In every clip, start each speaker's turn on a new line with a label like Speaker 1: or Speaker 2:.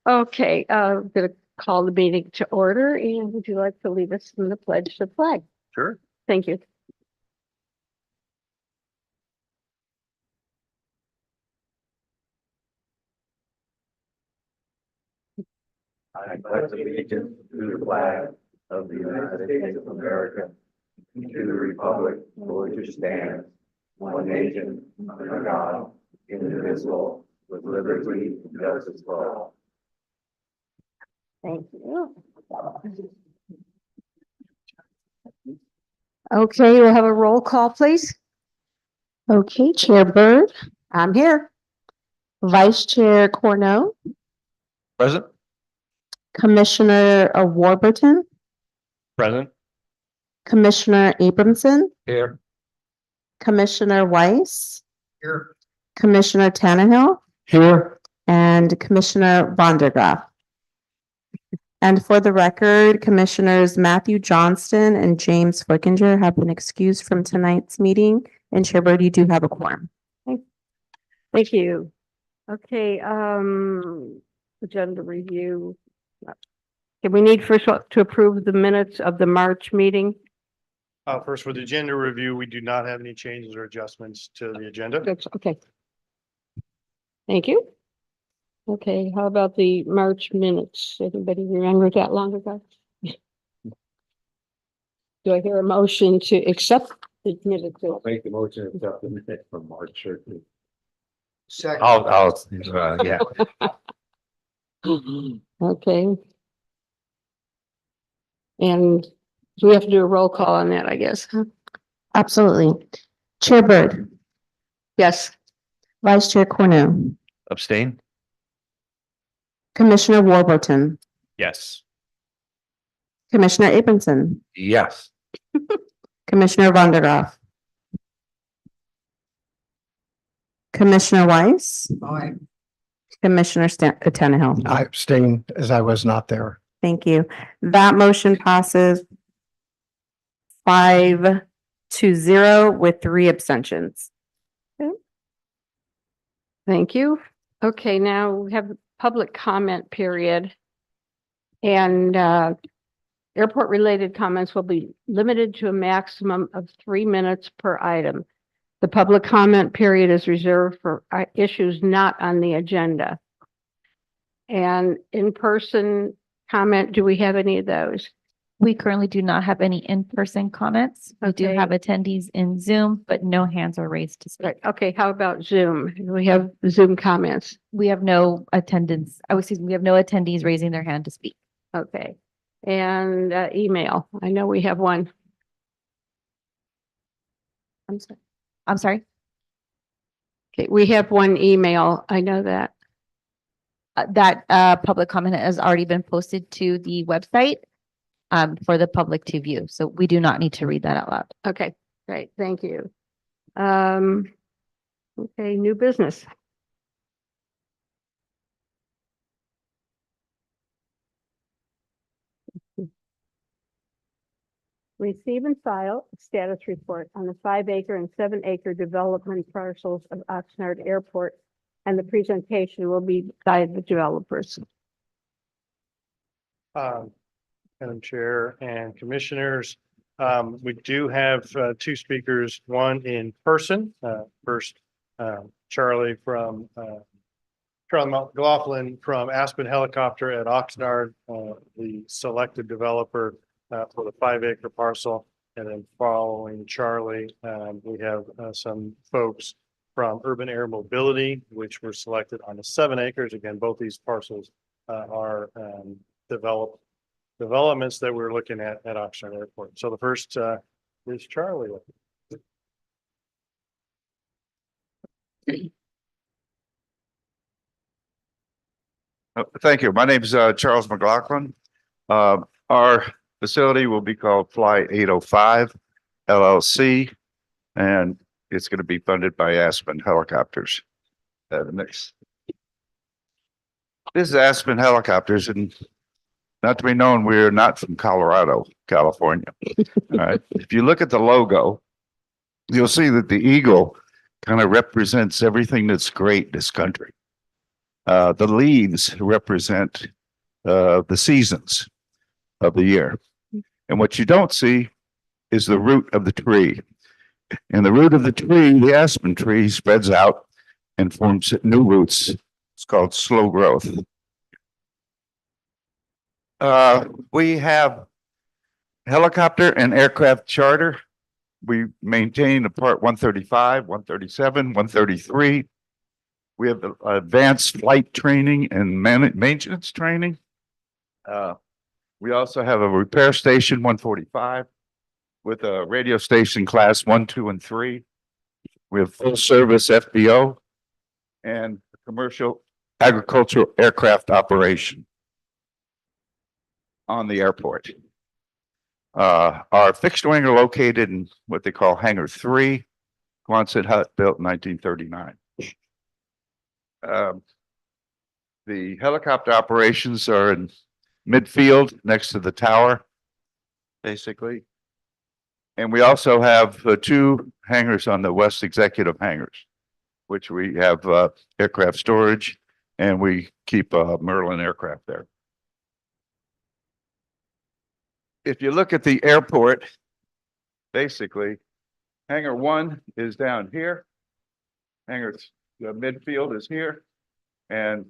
Speaker 1: Okay, I'm going to call the meeting to order, and would you like to lead us in the pledge to the flag?
Speaker 2: Sure.
Speaker 1: Thank you.
Speaker 2: I pledge allegiance to the flag of the United States of America, and to the republic for which it stands, one nation, under God, indivisible, with liberty and justice for all.
Speaker 1: Thank you. Okay, we'll have a roll call, please. Okay, Chair Bird, I'm here. Vice Chair Cornell,
Speaker 2: Present.
Speaker 1: Commissioner Warburton,
Speaker 2: Present.
Speaker 1: Commissioner Abramson,
Speaker 2: Here.
Speaker 1: Commissioner Weiss,
Speaker 2: Here.
Speaker 1: Commissioner Tannehill,
Speaker 2: Here.
Speaker 1: and Commissioner Vondergraaf. And for the record, Commissioners Matthew Johnston and James Flickinger have been excused from tonight's meeting. And Chair Bird, you do have a quorum. Okay. Thank you. Okay, agenda review. Okay, we need first to approve the minutes of the March meeting.
Speaker 3: First, for the agenda review, we do not have any changes or adjustments to the agenda.
Speaker 1: Good, okay. Thank you. Okay, how about the March minutes? Anybody remember that long ago? Do I hear a motion to accept the minutes?
Speaker 2: Make the motion to accept the minutes from March 13th.
Speaker 3: Second.
Speaker 2: Yeah.
Speaker 1: Okay. And we have to do a roll call on that, I guess. Huh? Absolutely. Chair Bird. Yes. Vice Chair Cornell.
Speaker 2: Abstain?
Speaker 1: Commissioner Warburton.
Speaker 2: Yes.
Speaker 1: Commissioner Abramson.
Speaker 2: Yes.
Speaker 1: Commissioner Vondergraaf. Commissioner Weiss.
Speaker 4: Aye.
Speaker 1: Commissioner Tannehill.
Speaker 4: I abstain as I was not there.
Speaker 1: Thank you. That motion passes 5-0 with 3 abstentions. Okay. Thank you. Okay, now we have the public comment period. And airport related comments will be limited to a maximum of 3 minutes per item. The public comment period is reserved for issues not on the agenda. And in-person comment, do we have any of those?
Speaker 5: We currently do not have any in-person comments. We do
Speaker 1: Okay.
Speaker 5: have attendees in Zoom, but no hands are raised to speak.
Speaker 1: Right, okay, how about Zoom? Do we have Zoom comments?
Speaker 5: We have no attendance. We have no attendees raising their hand to speak.
Speaker 1: Okay, and email, I know we have one. I'm sorry.
Speaker 5: I'm sorry.
Speaker 1: Okay, we have one email, I know that.
Speaker 5: That public comment has already been posted to the website for the public to view. So we do not need to read that out loud.
Speaker 1: Okay, great, thank you. Okay, new business. Receive and file a status report on the 5-acre and 7-acre development parcels of Oxnard Airport, and the presentation will be by the developers.
Speaker 3: Madam Chair and Commissioners, we do have 2 speakers, one in person. First, Charlie McLaughlin from Aspen Helicopter at Oxnard, the selected developer for the 5-acre parcel. And then following Charlie, we have some folks from Urban Air Mobility, which were selected on the 7 acres. Again, both these parcels are developments that we're looking at Oxnard Airport. So the first is Charlie.
Speaker 6: Thank you. My name is Charles McLaughlin. Our facility will be called Fly 805 LLC, and it's going to be funded by Aspen Helicopters. This is Aspen Helicopters, and not to be known, we're not from Colorado, California. All right. If you look at the logo, you'll see that the eagle kind of represents everything that's great in this country. The leaves represent the seasons of the year. And what you don't see is the root of the tree. And the root of the tree, the aspen tree, spreads out and forms new roots. It's called slow growth. We have helicopter and aircraft charter. We maintain a part 135, 137, 133. We have advanced flight training and maintenance training. We also have a repair station 145 with a radio station class 1, 2, and 3. We have full service FBO and commercial agricultural aircraft operation on the airport. Our fixed wing are located in what they call Hangar 3, Quonset hut built in 1939. The helicopter operations are in midfield next to the tower, basically. And we also have 2 hangars on the west executive hangars, which we have aircraft storage, and we keep Merlin aircraft there. If you look at the airport, basically, hangar 1 is down here. The midfield is here, and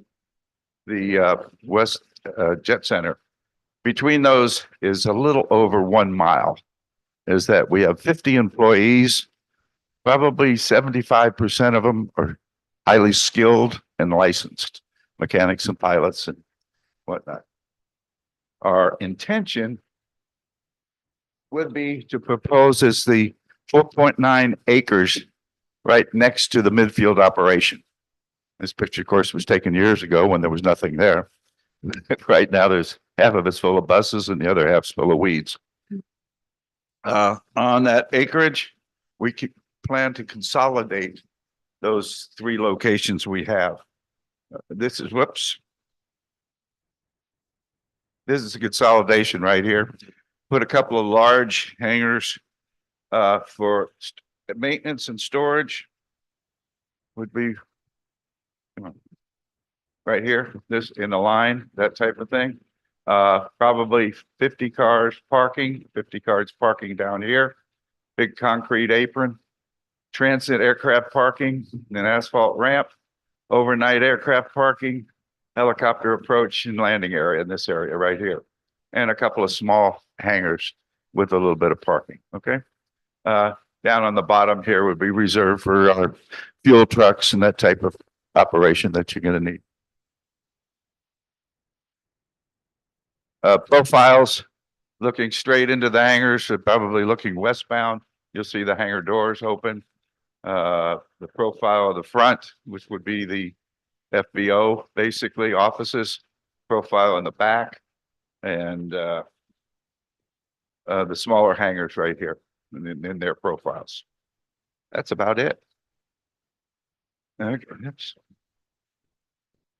Speaker 6: the West Jet Center. Between those is a little over 1 mile. Is that we have 50 employees, probably 75% of them are highly skilled and licensed mechanics and pilots and whatnot. Our intention would be to propose as the 4.9 acres right next to the midfield operation. This picture, of course, was taken years ago when there was nothing there. Right now, there's half of it's full of buses and the other half's full of weeds. On that acreage, we plan to consolidate those 3 locations we have. This is a consolidation right here. Put a couple of large hangars for maintenance and storage. Would be right here, this in the line, that type of thing. Probably 50 cars parking down here. Big concrete apron, transit aircraft parking, an asphalt ramp, overnight aircraft parking, helicopter approach and landing area in this area right here. And a couple of small hangars with a little bit of parking, okay? Down on the bottom here would be reserved for our fuel trucks and that type of operation that you're gonna need. Profiles looking straight into the hangars, probably looking westbound. You'll see the hangar doors open. The profile of the front, which would be the FBO, basically offices, profile in the back, and the smaller hangars right here in their profiles. That's about it. Okay.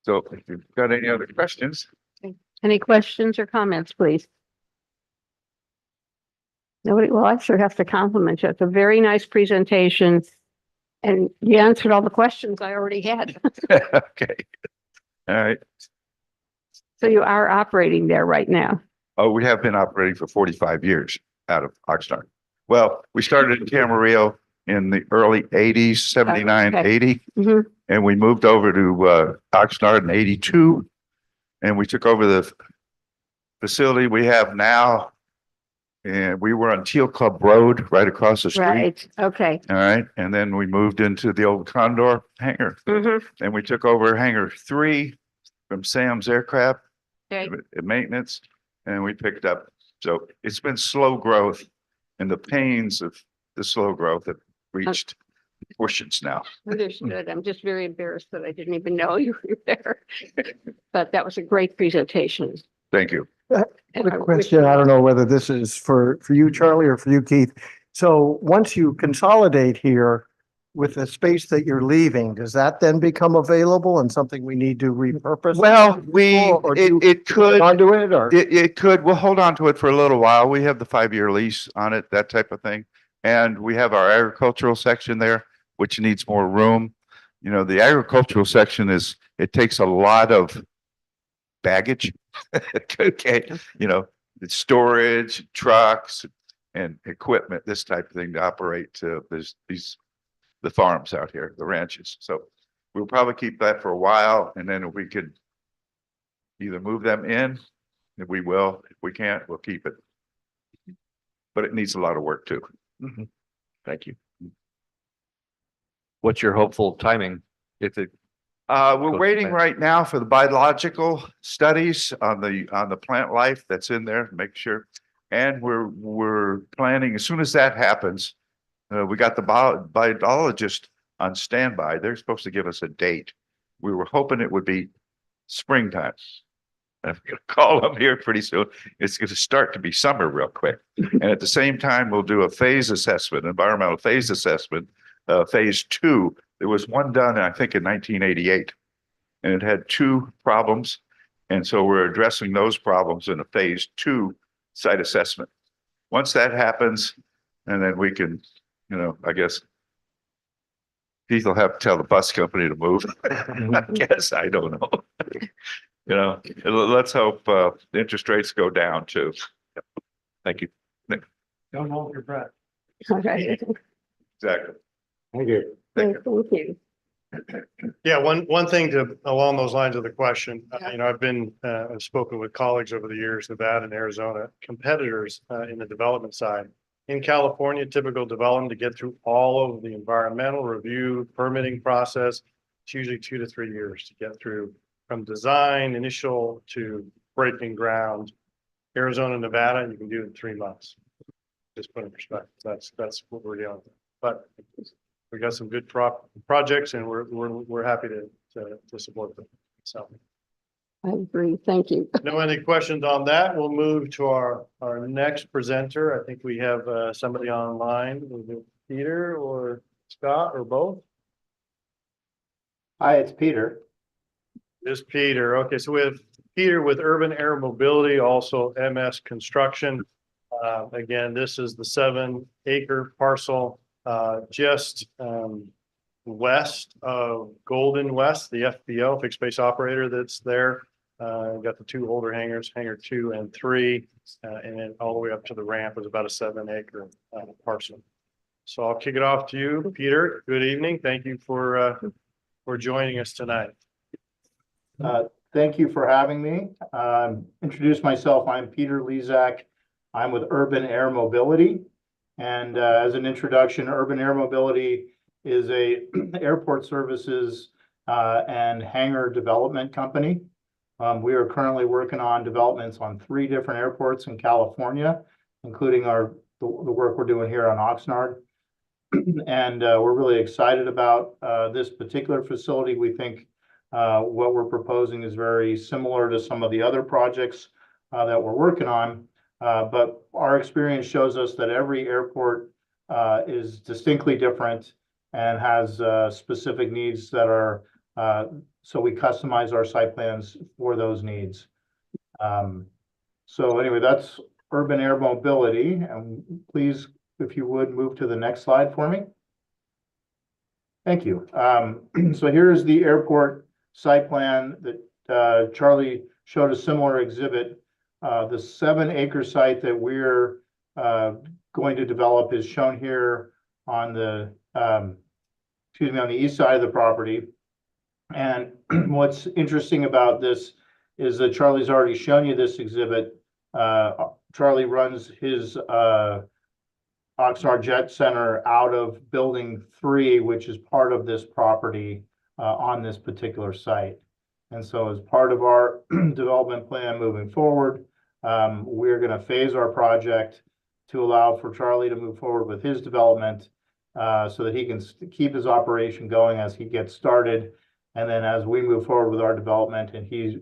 Speaker 6: So if you've got any other questions.
Speaker 1: Any questions or comments, please? Nobody, well, I sure have to compliment you. It's a very nice presentation. And you answered all the questions I already had.
Speaker 6: Okay. All right.
Speaker 1: So you are operating there right now.
Speaker 6: Oh, we have been operating for 45 years out of Oxnard. Well, we started in Camarillo in the early 80s, 79,
Speaker 1: Okay.
Speaker 6: 80.
Speaker 1: Mhm.
Speaker 6: And we moved over to Oxnard in 82. And we took over the facility we have now. And we were on Teal Club Road, right across the street.
Speaker 1: Right, okay.
Speaker 6: All right. And then we moved into the old Condor hangar.
Speaker 1: Mhm.
Speaker 6: And we took over hangar 3 from Sam's Aircraft
Speaker 1: Okay.
Speaker 6: Maintenance. And we picked up. So it's been slow growth, and the pains of the slow growth have reached portions now.
Speaker 1: Understood. I'm just very embarrassed that I didn't even know you were there. But that was a great presentation.
Speaker 6: Thank you.
Speaker 1: And I
Speaker 4: Quick
Speaker 1: wish
Speaker 4: question.
Speaker 1: you-
Speaker 4: I don't know whether this is for you, Charlie, or for you, Keith. So once you consolidate here with the space that you're leaving, does that then become available and something we need to repurpose?
Speaker 6: Well,
Speaker 4: Or do you
Speaker 6: it could,
Speaker 4: Onto it or?
Speaker 6: it could, we'll hold on to it for a little while. We have the 5-year lease on it, that type of thing. And we have our agricultural section there, which needs more room. You know, the agricultural section is it takes a lot of baggage. Okay, you know, it's storage, trucks and equipment, this type of thing to operate the farms out here, the ranches. So we'll probably keep that for a while, and then if we could either move them in, if we will, if we can't, we'll keep it. But it needs a lot of work too.
Speaker 7: Thank you. What's your hopeful timing? If it,
Speaker 6: We're
Speaker 7: Goes
Speaker 6: waiting
Speaker 7: back.
Speaker 6: right now for the biological studies on the plant life that's in there, make sure. And we're planning, as soon as that happens, we got the biologist on standby. They're supposed to give us a date. We were hoping it would be springtime. I'm gonna call them here pretty soon. It's gonna start to be summer real quick. And at the same time, we'll do a phase assessment, environmental phase assessment, phase 2. There was one done, I think, in 1988. And it had 2 problems. And so we're addressing those problems in a phase 2 site assessment. Once that happens, and then we can, you know, I guess Keith will have to tell the bus company to move. I guess, I don't know. You know, let's hope the interest rates go down too. Thank you.
Speaker 3: Don't hold your breath.
Speaker 1: All right.
Speaker 6: Exactly.
Speaker 3: Thank you.
Speaker 1: Thank you.
Speaker 3: Yeah, one thing to, along those lines of the question, you know, I've spoken with colleagues over the years, Nevada and Arizona, competitors in the development side. In California, typical development to get through all of the environmental review, permitting process, it's usually 2 to 3 years to get through from design, initial to breaking ground. Arizona, Nevada, you can do it in 3 months. Just put in perspective, that's what we're dealing with. But we got some good projects and we're happy to support them. So
Speaker 1: I agree. Thank you.
Speaker 3: no any questions on that. We'll move to our next presenter. I think we have somebody online, Peter or Scott or both.
Speaker 8: Hi, it's Peter.
Speaker 3: This Peter. Okay, so we have Peter with Urban Air Mobility, also MS Construction. Again, this is the 7-acre parcel just west of Golden West, the FBO, fixed base operator that's there. We've got the 2 older hangars, hangar 2 and 3, and then all the way up to the ramp is about a 7-acre parcel. So I'll kick it off to you, Peter. Good evening. Thank you for joining us tonight.
Speaker 8: Thank you for having me. Introduce myself. I'm Peter Lezak. I'm with Urban Air Mobility. And as an introduction, Urban Air Mobility is a airport services and hangar development company. We are currently working on developments on 3 different airports in California, including the work we're doing here on Oxnard. And we're really excited about this particular facility. We think what we're proposing is very similar to some of the other projects that we're working on. But our experience shows us that every airport is distinctly different and has specific needs that are, so we customize our site plans for those needs. So anyway, that's Urban Air Mobility. And please, if you would, move to the next slide for me. Thank you. So here's the airport site plan that Charlie showed, a similar exhibit. The 7-acre site that we're going to develop is shown here on the on the east side of the property. And what's interesting about this is that Charlie's already shown you this exhibit. Charlie runs his Oxnard Jet Center out of building 3, which is part of this property on this particular site. And so as part of our development plan moving forward, we're going to phase our project to allow for Charlie to move forward with his development so that he can keep his operation going as he gets started. And then as we move forward with our development, and he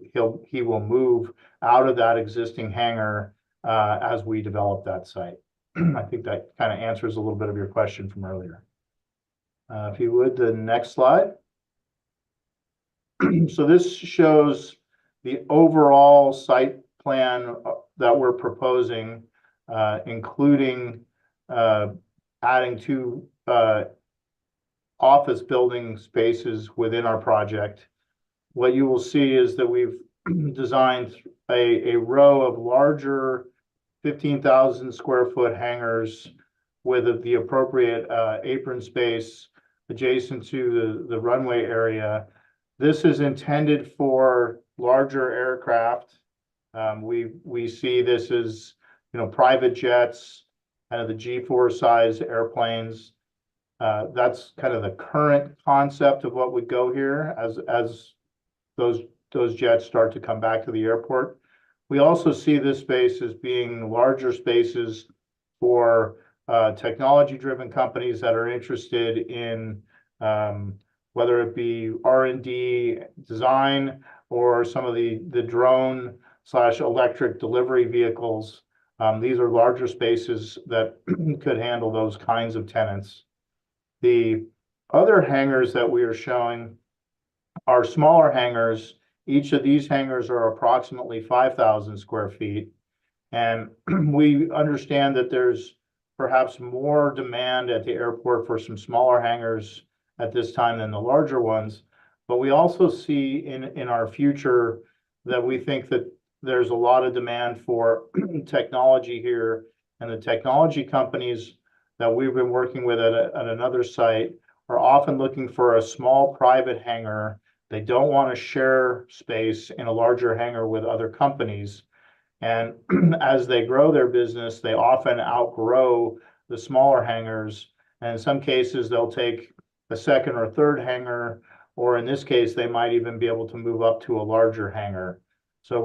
Speaker 8: will move out of that existing hangar as we develop that site. I think that kind of answers a little bit of your question from earlier. If you would, the next slide. So this shows the overall site plan that we're proposing, including adding 2 office building spaces within our project. what you will see is that we've designed a row of larger 15,000 square foot hangars with the appropriate apron space adjacent to the runway area. This is intended for larger aircraft. We see this as, you know, private jets, kind of the G4 size airplanes. That's kind of the current concept of what would go here as those jets start to come back to the airport. We also see this space as being larger spaces for technology-driven companies that are interested in whether it be R&D design or some of the drone / electric delivery vehicles. These are larger spaces that could handle those kinds of tenants. The other hangars that we are showing are smaller hangars. Each of these hangars are approximately 5,000 square feet. And we understand that there's perhaps more demand at the airport for some smaller hangars at this time than the larger ones. But we also see in our future that we think that there's a lot of demand for technology here, and the technology companies that we've been working with at another site are often looking for a small private hangar. They don't want to share space in a larger hangar with other companies. And as they grow their business, they often outgrow the smaller hangars. And in some cases, they'll take a second or third hangar, or in this case, they might even be able to move up to a larger hangar. So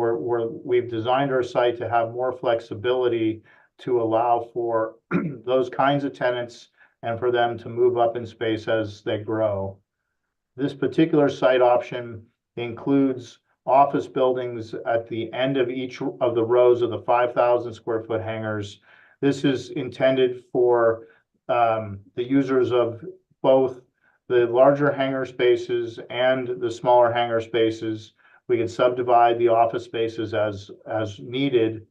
Speaker 8: we've designed our site to have more flexibility to allow for those kinds of tenants and for them to move up in space as they grow. This particular site option includes office buildings at the end of each of the rows of the 5,000 square foot hangars. This is intended for the users of both the larger hangar spaces and the smaller hangar spaces. We can subdivide the office spaces as needed.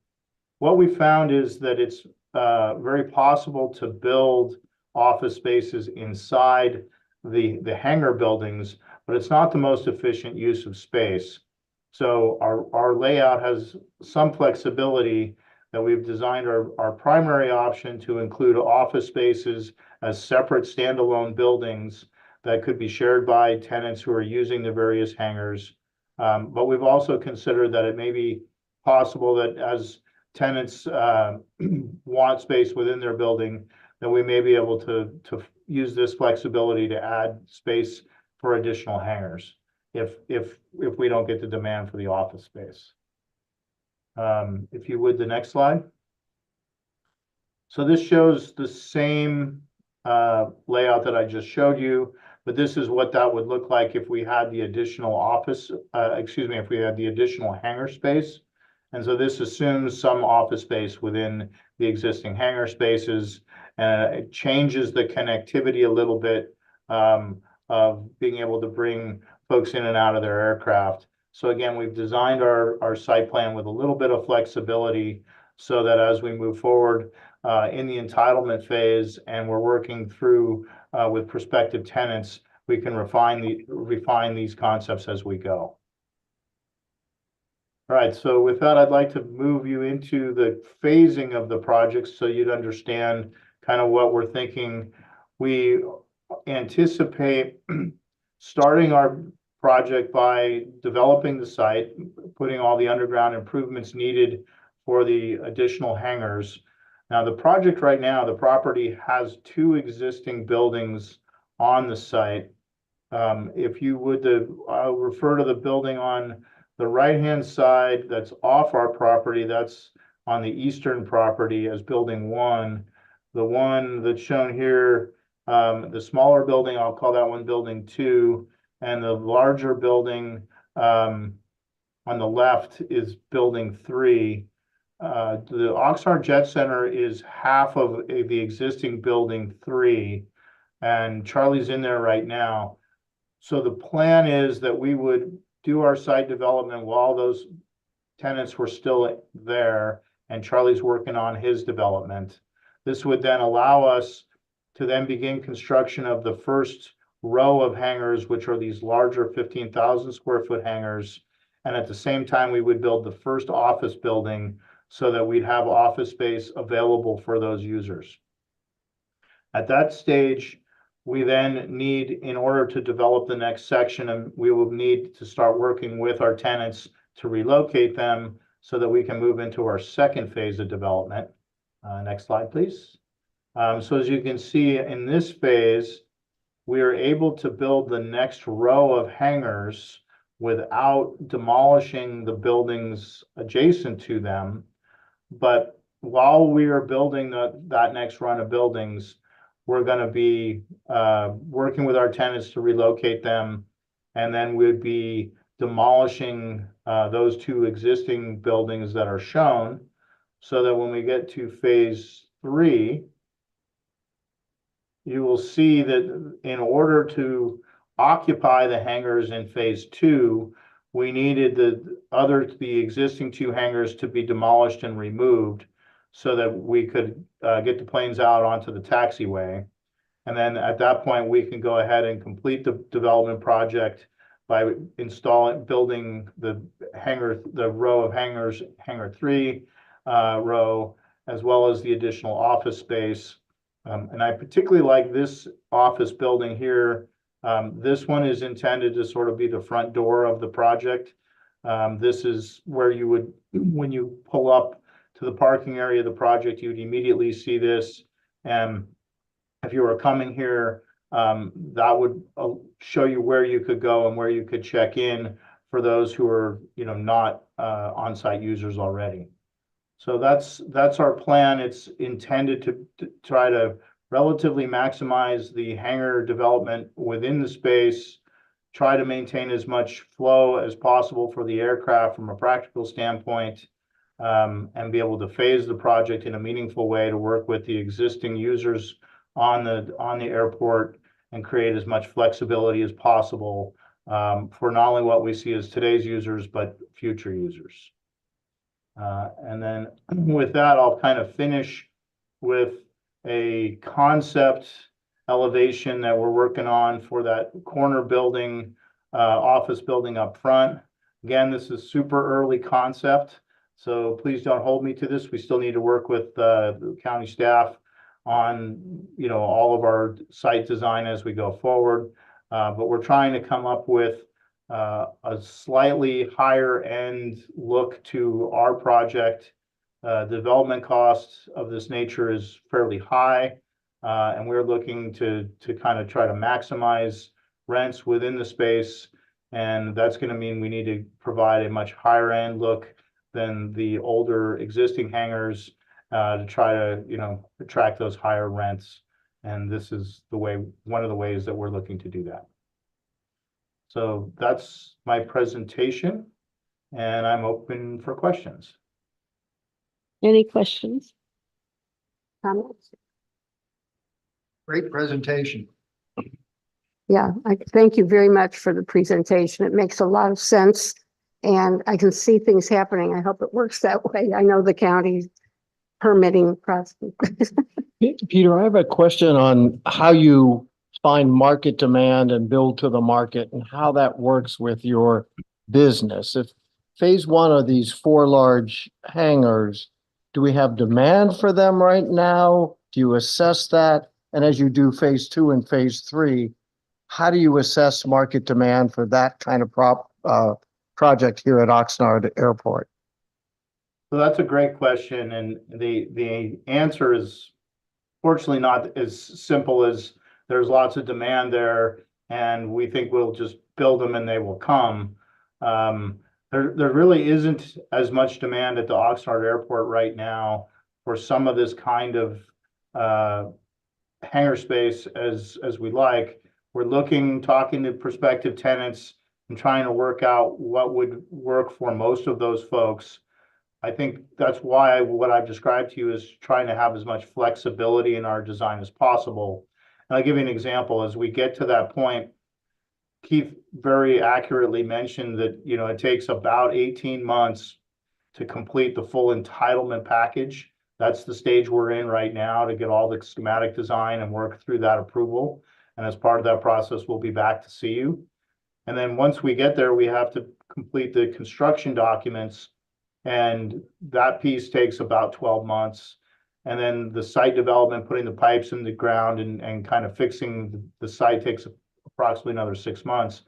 Speaker 8: What we found is that it's very possible to build office spaces inside the hangar buildings, but it's not the most efficient use of space. So our layout has some flexibility that we've designed our primary option to include office spaces as separate standalone buildings that could be shared by tenants who are using the various hangars. But we've also considered that it may be possible that as tenants want space within their building, that we may be able to use this flexibility to add space for additional hangars if we don't get the demand for the office space. If you would, the next slide. So this shows the same layout that I just showed you, but this is what that would look like if we had the additional if we had the additional hangar space. And so this assumes some office space within the existing hangar spaces. It changes the connectivity a little bit of being able to bring folks in and out of their aircraft. So again, we've designed our site plan with a little bit of flexibility so that as we move forward in the entitlement phase and we're working through with prospective tenants, we can refine these concepts as we go. All right, so with that, I'd like to move you into the phasing of the project so you'd understand kind of what we're thinking. We anticipate starting our project by developing the site, putting all the underground improvements needed for the additional hangars. Now, the project right now, the property has 2 existing buildings on the site. If you would, I'll refer to the building on the right-hand side that's off our property. That's on the eastern property as building 1. The one that's shown here, the smaller building, I'll call that one building 2. And the larger building on the left is building 3. The Oxnard Jet Center is half of the existing building 3, and Charlie's in there right now. So the plan is that we would do our site development while those tenants were still there, and Charlie's working on his development. This would then allow us to then begin construction of the first row of hangars, which are these larger 15,000 square foot hangars. And at the same time, we would build the first office building so that we'd have office space available for those users. At that stage, we then need, in order to develop the next section, and we will need to start working with our tenants to relocate them so that we can move into our second phase of development. Next slide, please. So as you can see in this phase, we are able to build the next row of hangars without demolishing the buildings adjacent to them. But while we are building that next run of buildings, we're going to be working with our tenants to relocate them, and then we'd be demolishing those two existing buildings that are shown, so that when we get to phase 3, you will see that in order to occupy the hangars in phase 2, we needed the existing 2 hangars to be demolished and removed so that we could get the planes out onto the taxiway. And then at that point, we can go ahead and complete the development project by building the row of hangars, hangar 3 row, as well as the additional office space. And I particularly like this office building here. This one is intended to sort of be the front door of the project. This is where you would, when you pull up to the parking area of the project, you would immediately see this. And if you were coming here, that would show you where you could go and where you could check in for those who are, not on-site users already. So that's our plan. It's intended to try to relatively maximize the hangar development within the space, try to maintain as much flow as possible for the aircraft from a practical standpoint, and be able to phase the project in a meaningful way to work with the existing users on the airport and create as much flexibility as possible for not only what we see as today's users, but future users. And then with that, I'll kind of finish with a concept elevation that we're working on for that corner building, office building up front. Again, this is super early concept, so please don't hold me to this. We still need to work with the county staff on, all of our site design as we go forward. But we're trying to come up with a slightly higher end look to our project. Development costs of this nature is fairly high, and we're looking to kind of try to maximize rents within the space, and that's going to mean we need to provide a much higher end look than the older existing hangars to try to attract those higher rents. And this is one of the ways that we're looking to do that. So that's my presentation, and I'm open for questions.
Speaker 1: Any questions? Comments?
Speaker 4: Great presentation.
Speaker 9: Yeah, I thank you very much for the presentation. It makes a lot of sense. And I can see things happening. I hope it works that way. I know the county permitting process.
Speaker 4: Peter, I have a question on how you find market demand and build to the market and how that works with your business. If phase 1 of these 4 large hangars, do we have demand for them right now? Do you assess that? And as you do phase 2 and phase 3, how do you assess market demand for that kind of project here at Oxnard Airport?
Speaker 8: So that's a great question, and the answer is fortunately not as simple as there's lots of demand there, and we think we'll just build them and they will come. There really isn't as much demand at the Oxnard Airport right now for some of this kind of hangar space as we like. We're talking to prospective tenants and trying to work out what would work for most of those folks. I think that's why what I've described to you is trying to have as much flexibility in our design as possible. And I'll give you an example. As we get to that point, Keith very accurately mentioned that, it takes about 18 months to complete the full entitlement package. That's the stage we're in right now to get all the schematic design and work through that approval. And as part of that process, we'll be back to see you. And then once we get there, we have to complete the construction documents. And that piece takes about 12 months. And then the site development, putting the pipes in the ground and kind of fixing the site takes approximately another 6 months.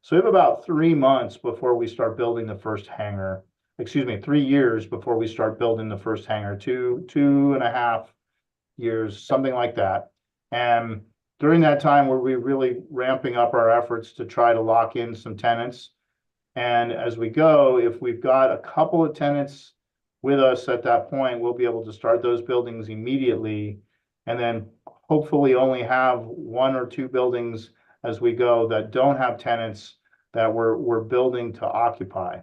Speaker 8: So we have about 3 months before we start building the first hangar. 3 years before we start building the first hangar, 2.5 years, something like that. And during that time, we're really ramping up our efforts to try to lock in some tenants. And as we go, if we've got a couple of tenants with us at that point, we'll be able to start those buildings immediately. And then hopefully only have 1 or 2 buildings as we go that don't have tenants that we're building to occupy.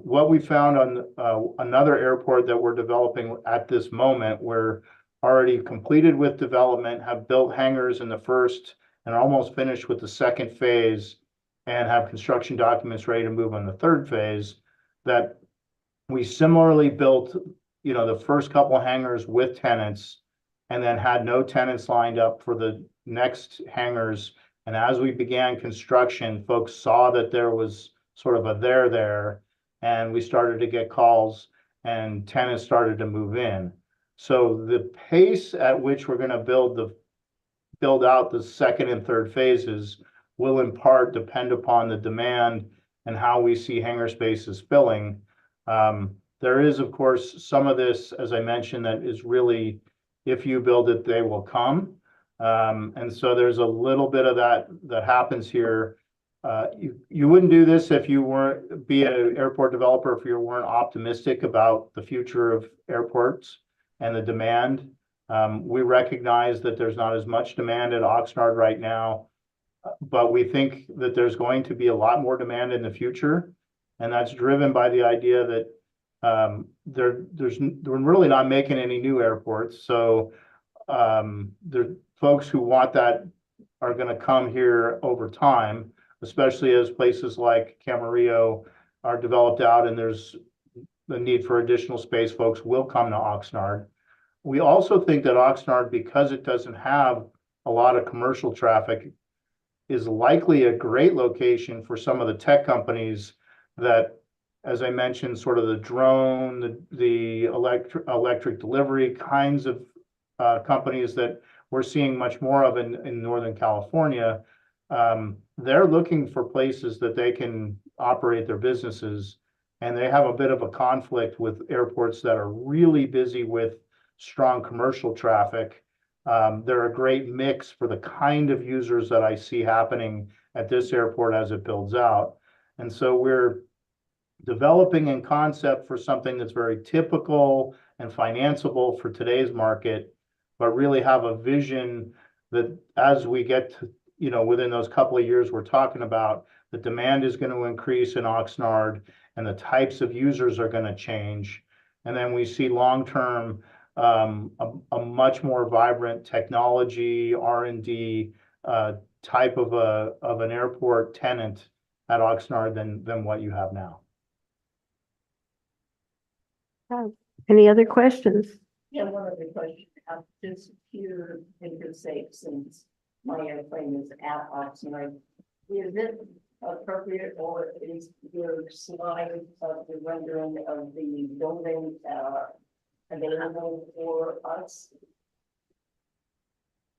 Speaker 8: What we found on another airport that we're developing at this moment, we're already completed with development, have built hangars in the first and almost finished with the second phase, and have construction documents ready to move on the third phase, that we similarly built, the first couple of hangars with tenants and then had no tenants lined up for the next hangars. And as we began construction, folks saw that there was sort of a there, and we started to get calls and tenants started to move in. So the pace at which we're going to build out the second and third phases will in part depend upon the demand and how we see hangar spaces filling. There is, of course, some of this, as I mentioned, that is really, if you build it, they will come. And so there's a little bit of that happens here. You wouldn't do this if you weren't be an airport developer if you weren't optimistic about the future of airports and the demand. We recognize that there's not as much demand at Oxnard right now, but we think that there's going to be a lot more demand in the future. And that's driven by the idea that we're really not making any new airports. So the folks who want that are going to come here over time, especially as places like Camarillo are developed out and there's the need for additional space, folks will come to Oxnard. We also think that Oxnard, because it doesn't have a lot of commercial traffic, is likely a great location for some of the tech companies that, as I mentioned, sort of the drone, the electric delivery kinds of companies that we're seeing much more of in Northern California. They're looking for places that they can operate their businesses, and they have a bit of a conflict with airports that are really busy with strong commercial traffic. They're a great mix for the kind of users that I see happening at this airport as it builds out. And so we're developing in concept for something that's very typical and financeable for today's market, but really have a vision that as we get to, within those couple of years we're talking about, the demand is going to increase in Oxnard and the types of users are going to change. And then we see long-term a much more vibrant technology R&D type of an airport tenant at Oxnard than what you have now.
Speaker 9: Any other questions?
Speaker 10: Yeah, one other question. Just here, in your sake, since my airplane is at Oxnard, is it appropriate or is your slide of the rendering of the building available for us?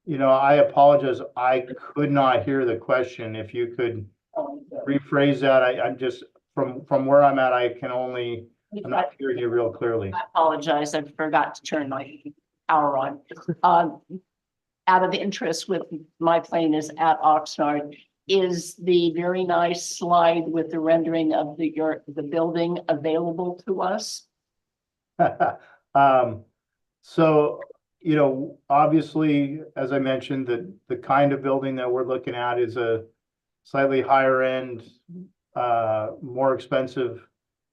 Speaker 8: I apologize. I could not hear the question. If you could rephrase that, I'm just from where I'm at, I'm not hearing you real clearly.
Speaker 10: I apologize. I forgot to turn my power on. Out of interest, with my plane is at Oxnard, is the very nice slide with the rendering of the building available to us?
Speaker 8: So, obviously, as I mentioned, the kind of building that we're looking at is a slightly higher end, more expensive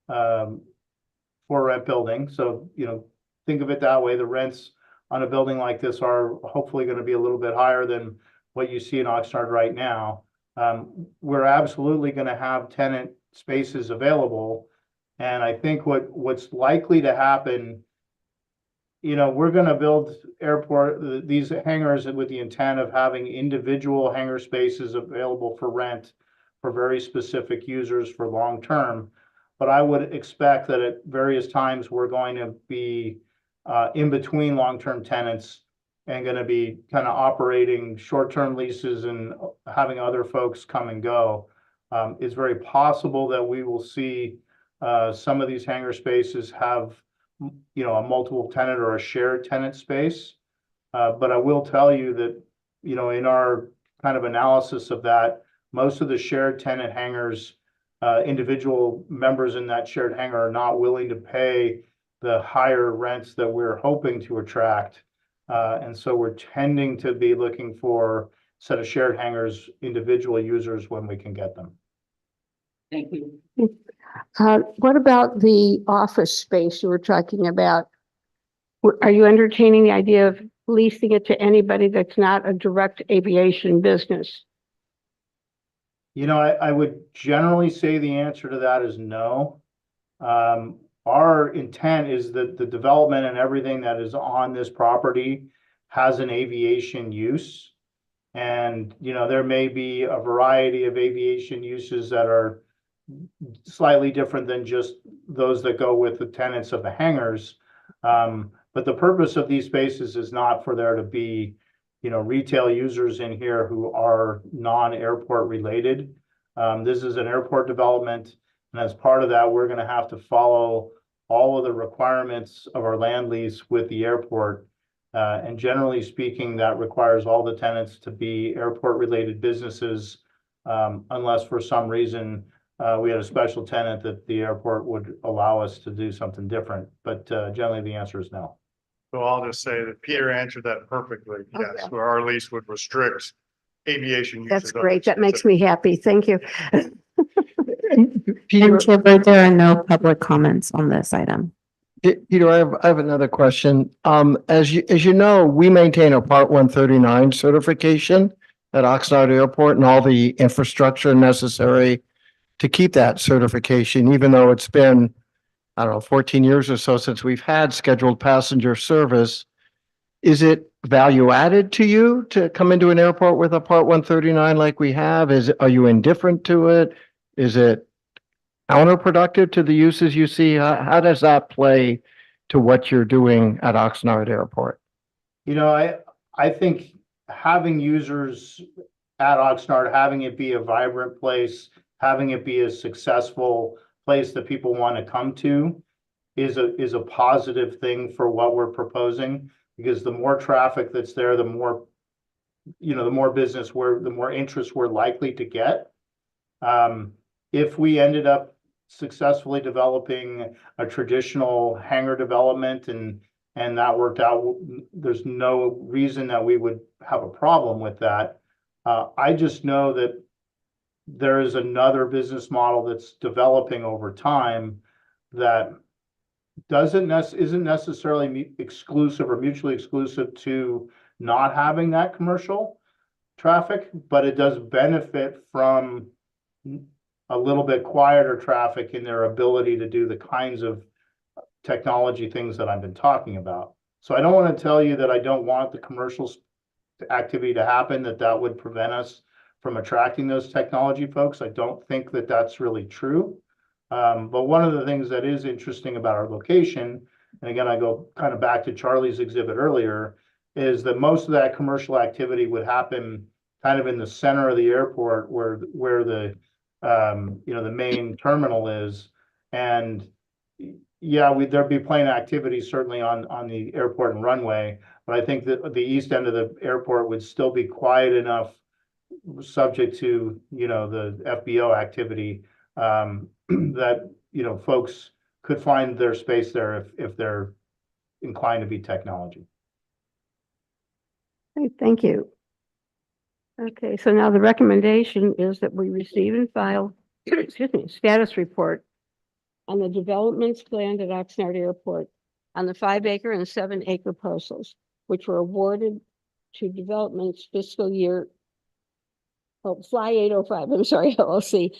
Speaker 8: for rent building. So, think of it that way. The rents on a building like this are hopefully going to be a little bit higher than what you see in Oxnard right now. We're absolutely going to have tenant spaces available. And I think what's likely to happen we're gonna build these hangars with the intent of having individual hangar spaces available for rent for very specific users for long term. But I would expect that at various times, we're going to be in between long-term tenants and gonna be kind of operating short-term leases and having other folks come and go. It's very possible that we will see some of these hangar spaces have, a multiple tenant or a shared tenant space. But I will tell you that, in our kind of analysis of that, most of the shared tenant hangars, individual members in that shared hangar are not willing to pay the higher rents that we're hoping to attract. And so we're tending to be looking for a set of shared hangars, individual users when we can get them.
Speaker 10: Thank you.
Speaker 9: What about the office space you were talking about? Are you entertaining the idea of leasing it to anybody that's not a direct aviation business?
Speaker 8: I would generally say the answer to that is no. Our intent is that the development and everything that is on this property has an aviation use. And, there may be a variety of aviation uses that are slightly different than just those that go with the tenants of the hangars. But the purpose of these spaces is not for there to be, retail users in here who are non-airport related. This is an airport development, and as part of that, we're going to have to follow all of the requirements of our land lease with the airport. And generally speaking, that requires all the tenants to be airport related businesses, unless for some reason we had a special tenant that the airport would allow us to do something different. But generally, the answer is no.
Speaker 3: So I'll just say that Peter answered that perfectly. Yes,
Speaker 9: Okay.
Speaker 3: where our lease would restrict aviation.
Speaker 9: That's
Speaker 3: uses of
Speaker 9: great. That makes
Speaker 3: specific-
Speaker 9: me happy. Thank you.
Speaker 4: Peter,
Speaker 5: And Chipper, there are no public comments on this item.
Speaker 4: Peter, I have another question. As you know, we maintain a Part 139 certification at Oxnard Airport and all the infrastructure necessary to keep that certification, even though it's been, I don't know, 14 years or so since we've had scheduled passenger service. Is it value added to you to come into an airport with a Part 139 like we have? Are you indifferent to it? Is it counterproductive to the uses you see? How does that play to what you're doing at Oxnard Airport?
Speaker 8: I think having users at Oxnard, having it be a vibrant place, having it be a successful place that people want to come to is a positive thing for what we're proposing, because the more traffic that's there, the more, the more business the more interest we're likely to get. If we ended up successfully developing a traditional hangar development and that worked out, there's no reason that we would have a problem with that. I just know that there is another business model that's developing over time that isn't necessarily exclusive or mutually exclusive to not having that commercial traffic, but it does benefit from a little bit quieter traffic in their ability to do the kinds of technology things that I've been talking about. So I don't want to tell you that I don't want the commercial activity to happen, that would prevent us from attracting those technology folks. I don't think that that's really true. But one of the things that is interesting about our location, and again, I go kind of back to Charlie's exhibit earlier, is that most of that commercial activity would happen kind of in the center of the airport where the the main terminal is. And yeah, there'd be plane activity certainly on the airport and runway, but I think that the east end of the airport would still be quiet enough, subject to, the FBO activity, that, folks could find their space there if they're inclined to be technology.
Speaker 9: Okay, thank you. Okay, so now the recommendation is that we receive and file, excuse me, status report on the developments planned at Oxnard Airport on the 5-acre and 7-acre parcels, which were awarded to developments fiscal year, Fly 805, I'm sorry, LLC.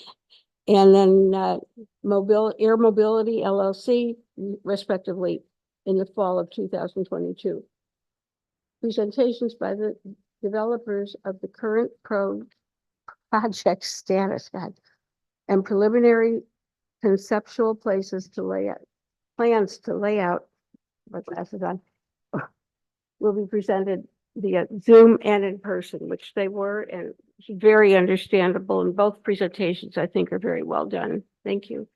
Speaker 9: And then Air Mobility LLC, respectively, in the fall of 2022. Presentations by the developers of the current project status guide and preliminary conceptual plans to lay out, my glasses on, will be presented via Zoom and in person, which they were, and it's very understandable. And both presentations, I think, are very well done. Thank you.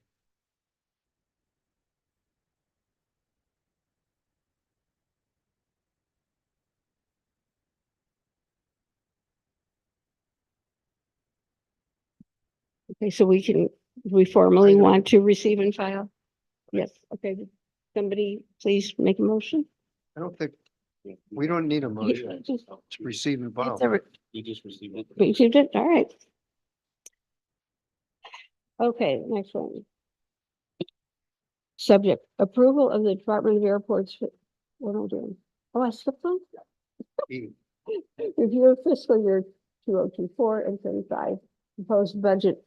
Speaker 9: Okay, so we formally want to receive and file? Yes, okay. Somebody please make a motion.
Speaker 4: I don't think, we don't need a motion
Speaker 9: Just-
Speaker 4: to receive and file.
Speaker 9: it's a re-
Speaker 4: You just received it.
Speaker 9: Received it, all right. Okay, next one. Subject, approval of the Department of Airports. What am I doing? Oh, I skipped one? Review of fiscal year 2024 and 25. Proposed budget.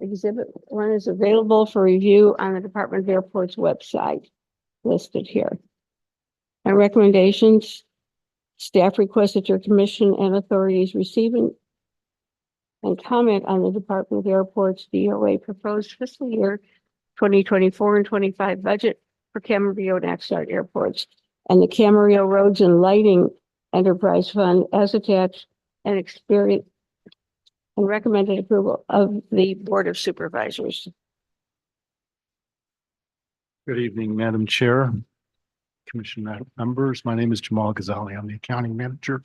Speaker 9: Exhibit 1 is available for review on the Department of Airports website, listed here. And recommendations, staff requests that your commission and authorities receive and comment on the Department of Airports DOA proposed fiscal year 2024 and 25 budget for Camarillo and Oxnard airports and the Camarillo Roads and Lighting Enterprise Fund as attached and experience and recommended approval of the Board of Supervisors.
Speaker 11: Good evening, Madam Chair, Commission members. My name is Jamal Ghazali. I'm the accounting manager.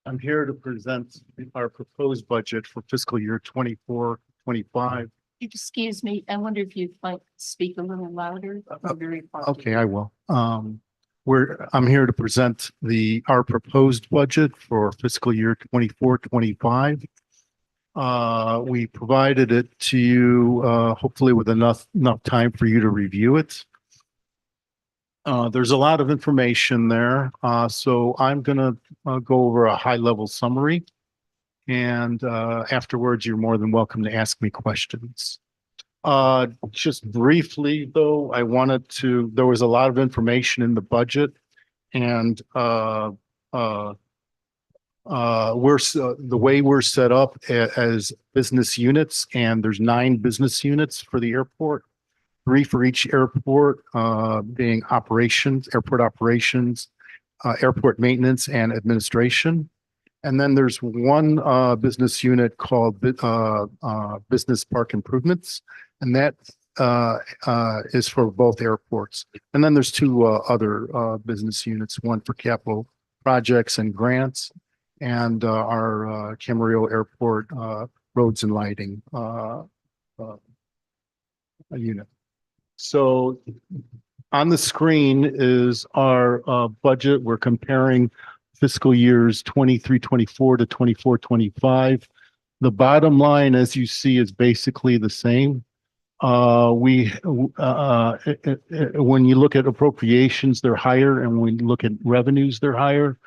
Speaker 11: I'm here to present our proposed budget for fiscal year 24-25.
Speaker 10: Excuse me, I wonder if you'd like to speak a little louder. I'm very far.
Speaker 11: Okay, I will. I'm here to present our proposed budget for fiscal year 24-25. We provided it to you, hopefully with enough time for you to review it. There's a lot of information there, so I'm gonna go over a high-level summary, and afterwards, you're more than welcome to ask me questions. Just briefly, though, there was a lot of information in the budget, and the way we're set up as business units, and there's 9 business units for the airport, 3 for each airport, being operations, airport operations, airport maintenance and administration. And then there's one business unit called business park improvements, and that is for both airports. And then there's 2 other business units, one for capital projects and grants, and our Camarillo Airport roads and lighting unit. So on the screen is our budget. We're comparing fiscal years 23-24 to 24-25. The bottom line, as you see, is basically the same. When you look at appropriations, they're higher, and when you look at revenues, they're higher.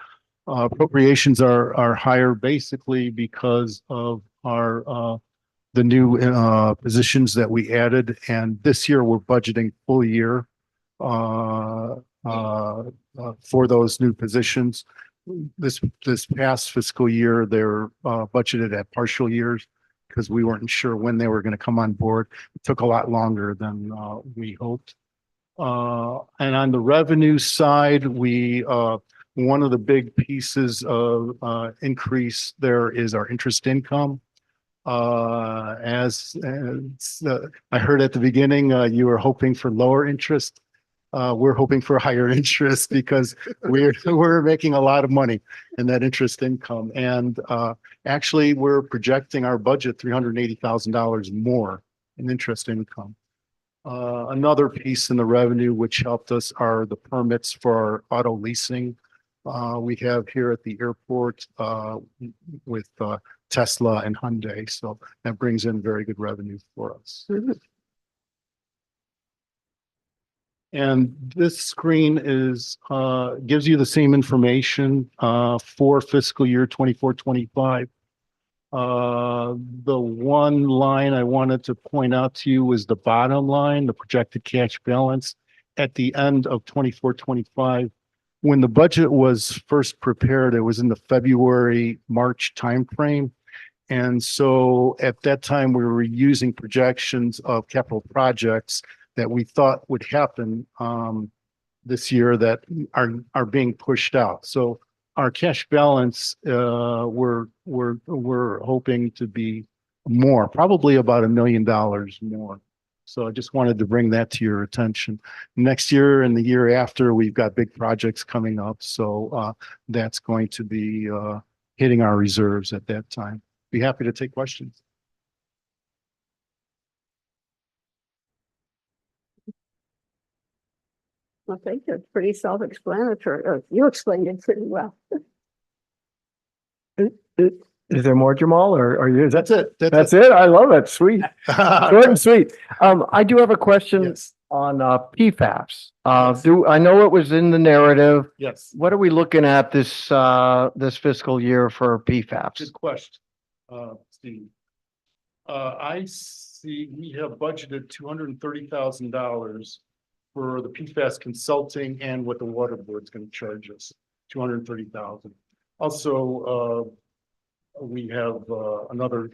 Speaker 11: Appropriations are higher basically because of the new positions that we added, and this year we're budgeting full year for those new positions. This past fiscal year, they're budgeted at partial years because we weren't sure when they were going to come on board. It took a lot longer than we hoped. And on the revenue side, one of the big pieces of increase there is our interest income. I heard at the beginning, you were hoping for lower interest. We're hoping for higher interest because we're making a lot of money in that interest income. And actually, we're projecting our budget $380,000 more in interest income. Another piece in the revenue which helped us are the permits for our auto leasing. We have here at the airport with Tesla and Hyundai. So that brings in very good revenue for us. And this screen gives you the same information for fiscal year 24-25. The one line I wanted to point out to you was the bottom line, the projected cash balance at the end of 24-25. When the budget was first prepared, it was in the February, March timeframe. And so at that time, we were using projections of capital projects that we thought would happen this year that are being pushed out. So our cash balance, we're hoping to be more, probably about $1 million more. So I just wanted to bring that to your attention. Next year and the year after, we've got big projects coming up. So that's going to be hitting our reserves at that time. Be happy to take questions.
Speaker 9: Well, thank you. It's pretty self-explanatory. You explained it pretty well.
Speaker 4: Is there more, Jamal, or are you?
Speaker 11: That's it.
Speaker 4: That's it? I love it. Sweet. Short and sweet. I do have a question
Speaker 11: Yes.
Speaker 4: on PFAS.
Speaker 11: Yes.
Speaker 4: I know it was in the narrative.
Speaker 11: Yes.
Speaker 4: What are we looking at this fiscal year for PFAS?
Speaker 11: Good question, Steve. I see we have budgeted $230,000 for the PFAS consulting and what the water board's going to charge us, $230,000. Also, we have another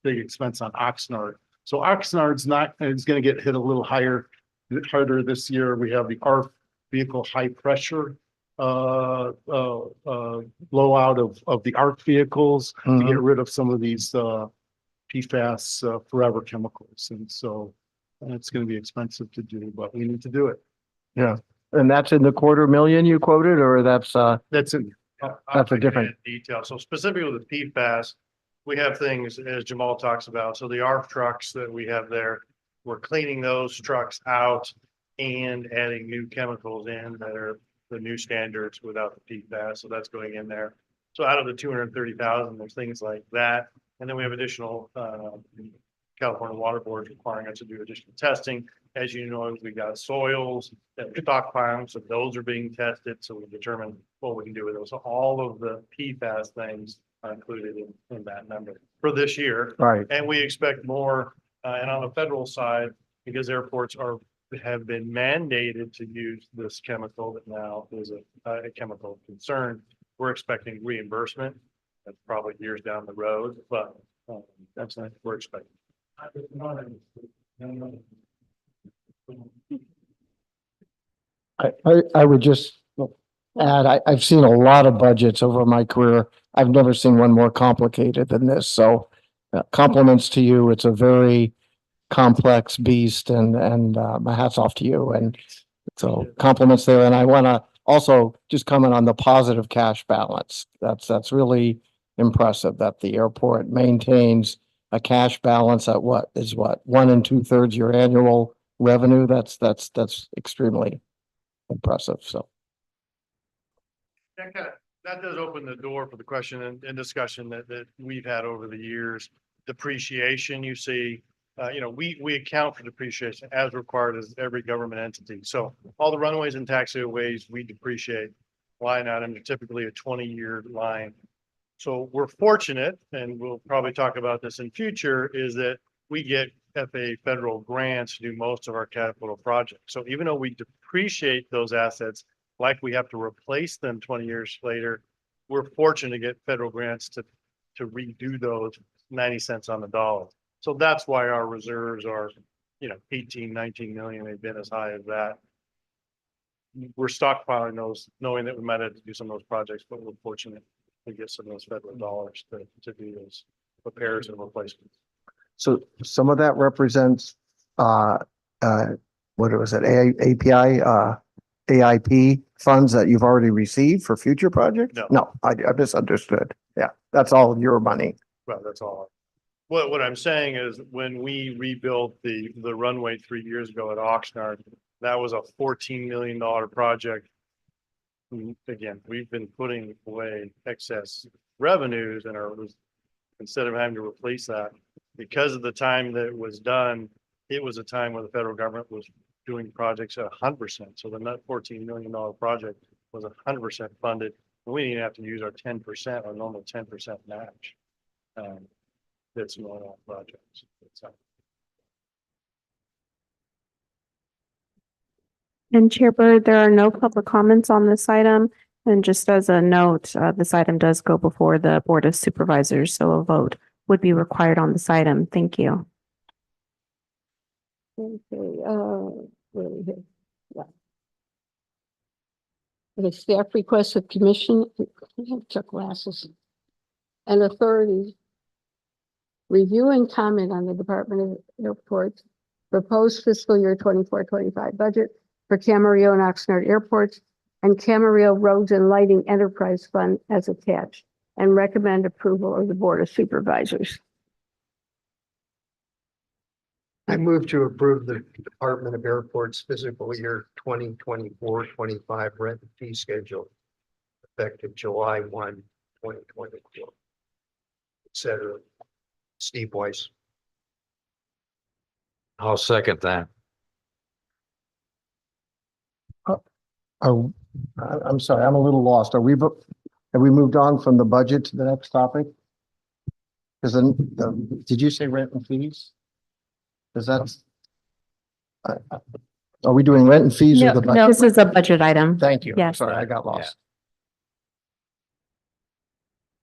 Speaker 11: big expense on Oxnard. So Oxnard's is going to get hit a little harder this year. We have the ARF vehicle high pressure blowout of the ARC vehicles to get rid of some of these PFAS forever chemicals. And so it's going to be expensive to do, but we need to do it.
Speaker 4: Yeah. And that's in the 250,000 you quoted, or that's
Speaker 11: That's in.
Speaker 4: That's a different-
Speaker 3: Detail. So specifically with the PFAS, we have things, as Jamal talks about. So the ARF trucks that we have there, we're cleaning those trucks out and adding new chemicals in that are the new standards without the PFAS. So that's going in there. So out of the 230,000, there's things like that. And then we have additional, California Water Board requiring us to do additional testing. As you know, we got soils that we're stockpiling, so those are being tested, so we determine what we can do with those. So all of the PFAS things are included in that number for this year.
Speaker 4: right.
Speaker 3: And we expect more, and on the federal side, because airports have been mandated to use this chemical that now is a chemical concern. We're expecting reimbursement. That's probably years down the road, but that's what we're expecting.
Speaker 4: I would just add, I've seen a lot of budgets over my career. I've never seen one more complicated than this. So compliments to you. It's a very complex beast and my hat's off to you. And so compliments there. And I want to also just comment on the positive cash balance. That's really impressive that the airport maintains a cash balance at what 1 2/3 your annual revenue. That's extremely impressive. So
Speaker 3: That does open the door for the question and discussion that we've had over the years. Depreciation, you see, we account for depreciation as required as every government entity. So all the runways and taxiways, we depreciate line items are typically a 20-year line. So we're fortunate, and we'll probably talk about this in future, is that we get FAA federal grants to do most of our capital projects. So even though we depreciate those assets, like we have to replace them 20 years later, we're fortunate to get federal grants to redo those 90 cents on the dollar. So that's why our reserves are, 18, 19 million. They've been as high as that. We're stockpiling those, knowing that we might have to do some of those projects, but we're fortunate to get some of those federal dollars to do those repairs and replacements.
Speaker 4: so some of that represents what was it? AIP funds that you've already received for future projects? No, I misunderstood. Yeah, that's all your money.
Speaker 3: Well, that's all. What I'm saying is when we rebuilt the runway 3 years ago at Oxnard, that was a $14 million project. Again, we've been putting away excess revenues and instead of having to replace that, because of the time that it was done, it was a time where the federal government was doing projects at 100%. So the net $14 million project was 100% funded. We didn't have to use our 10%, our normal 10% match. That's normal projects.
Speaker 1: And Chair Bird, there are no public comments on this item. And just as a note, this item does go before the Board of Supervisors, so a vote would be required on this item. Thank you.
Speaker 9: Okay, where are we here? Yeah. The staff request of commission, I took glasses. And authority. Review and comment on the Department of Airports proposed fiscal year 24-25 budget for Camarillo and Oxnard airports and Camarillo Roads and Lighting Enterprise Fund as attached, and recommend approval of the Board of Supervisors.
Speaker 12: I move to approve the Department of Airports fiscal year 2024-25 rent and fee schedule effective July 1, 2024. Et cetera. Steve Weiss.
Speaker 7: I'll second that.
Speaker 4: I'm sorry, I'm a little lost. Have we moved on from the budget to the next topic? Because then, did you say rent and fees? Because that's. Are we doing rent and fees or
Speaker 5: No,
Speaker 4: the budget?
Speaker 5: no.
Speaker 1: This is a budget item.
Speaker 4: Thank you.
Speaker 1: Yes.
Speaker 4: Sorry, I got lost.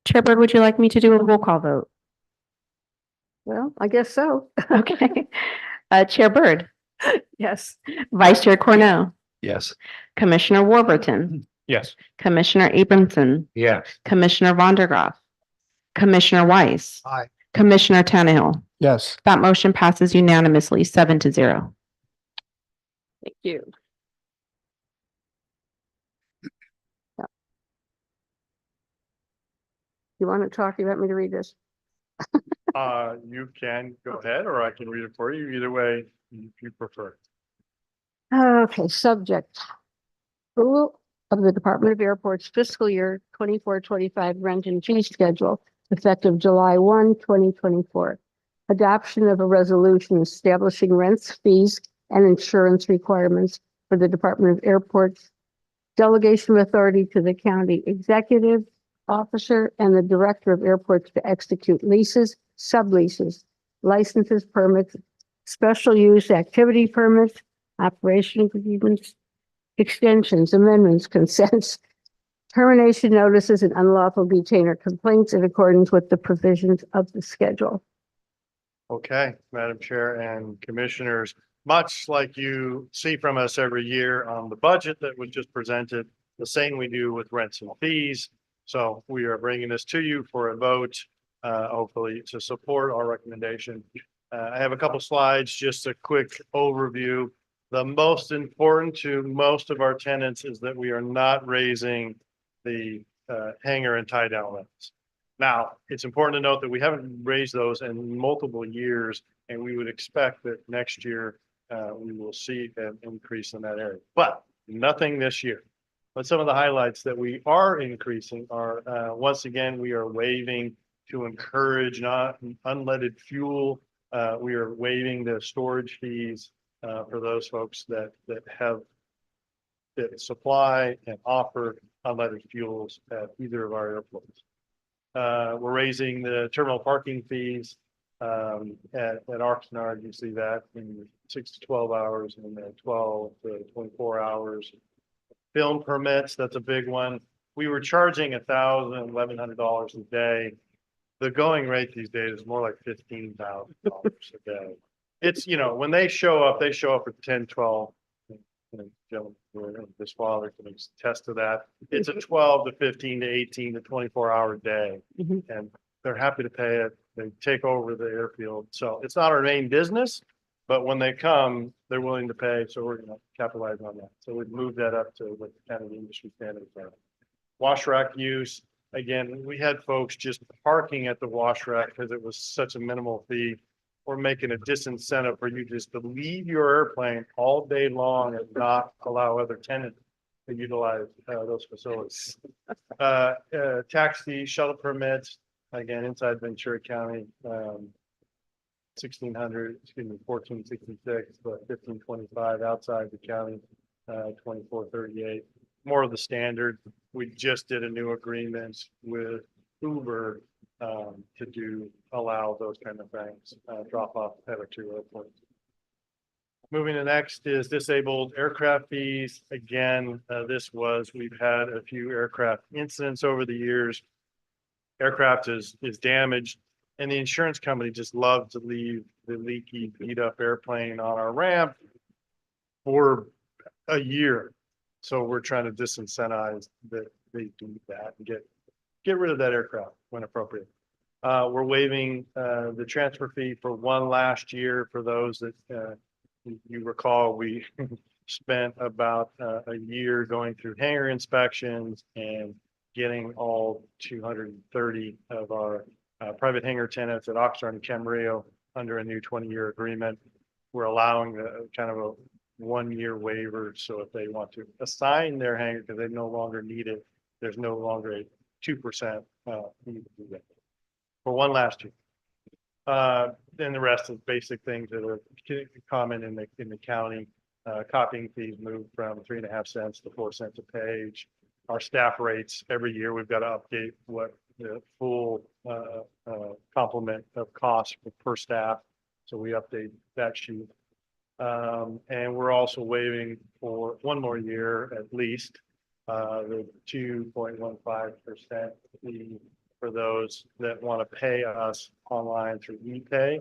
Speaker 1: Chair Bird, would you like me to do a roll call vote?
Speaker 9: Well, I guess so.
Speaker 1: Okay. Chair Bird,
Speaker 9: Yes.
Speaker 1: Vice Chair Cornell,
Speaker 7: Yes.
Speaker 1: Commissioner Warburton,
Speaker 3: Yes.
Speaker 1: Commissioner Abramson,
Speaker 7: Yes.
Speaker 1: Commissioner Vondergraff, Commissioner Weiss,
Speaker 12: Aye.
Speaker 1: Commissioner Tannehill.
Speaker 4: Yes.
Speaker 1: That motion passes unanimously, 7-0.
Speaker 9: Thank you. You want to talk? You want me to read this?
Speaker 3: You can go ahead, or I can read it for you. Either way, if you prefer.
Speaker 9: Okay, subject. Approval of the Department of Airports fiscal year 24-25 rent and fee schedule effective July 1, 2024. Adoption of a resolution establishing rents, fees, and insurance requirements for the Department of Airports. Delegation of authority to the county executive officer and the director of airports to execute leases, subleases, licenses, permits, special use activity permits, operation agreements, extensions, amendments, consents, termination notices, and unlawful detainer complaints in accordance with the provisions of the schedule.
Speaker 3: Okay, Madam Chair and Commissioners, much like you see from us every year on the budget that was just presented, the same we do with rents and fees. So we are bringing this to you for a vote, hopefully to support our recommendation. I have a couple slides, just a quick overview. The most important to most of our tenants is that we are not raising the hanger and tie down limits. Now, it's important to note that we haven't raised those in multiple years, and we would expect that next year we will see an increase in that area, but nothing this year. But some of the highlights that we are increasing are, once again, we are waiving to encourage not unleaded fuel. We are waiving the storage fees for those folks that supply and offer unleaded fuels at either of our airports. We're raising the terminal parking fees at Oxnard. You see that in 6 to 12 hours and then 12 to 24 hours. Film permits, that's a big one. We were charging $1,000, $1,100 a day. The going rate these days is more like $15,000 a day. It's, when they show up for 10, 12. This father can attest to that. It's a 12 to 15 to 18 to 24-hour day.
Speaker 9: Mhm.
Speaker 3: And they're happy to pay it. They take over the airfield. So it's not our main business, but when they come, they're willing to pay. So we're going to capitalize on that. So we've moved that up to what kind of industry standards are. Wash rack use. Again, we had folks just parking at the wash rack because it was such a minimal fee. We're making a disincentive for you just to leave your airplane all day long and not allow other tenants to utilize those facilities. Taxi shuttle permits, again, inside Ventura County, 1466, but 1525 outside the county, 2438. More of the standard. We just did a new agreement with Uber to allow those kind of things, drop off at our two airports. Moving to next is disabled aircraft fees. Again, we've had a few aircraft incidents over the years. Aircraft is damaged and the insurance company just loves to leave the leaky, beat up airplane on our ramp for a year. So we're trying to disincentivize that they do that and get rid of that aircraft when appropriate. We're waiving the transfer fee for one last year for those that you recall, we spent about a year going through hangar inspections and getting all 230 of our private hangar tenants at Oxnard and Camarillo under a new 20-year agreement. We're allowing kind of a 1-year waiver. So if they want to assign their hangar because they no longer need it, there's no longer a 2% need to do that for one last year. Then the rest is basic things that are common in the county. Copying fees moved from 3.5 cents to 4 cents a page. Our staff rates every year, we've got to update what the full complement of cost per staff. So we update that sheet. And we're also waiving for one more year at least the 2.15% fee for those that want to pay us online through ePay.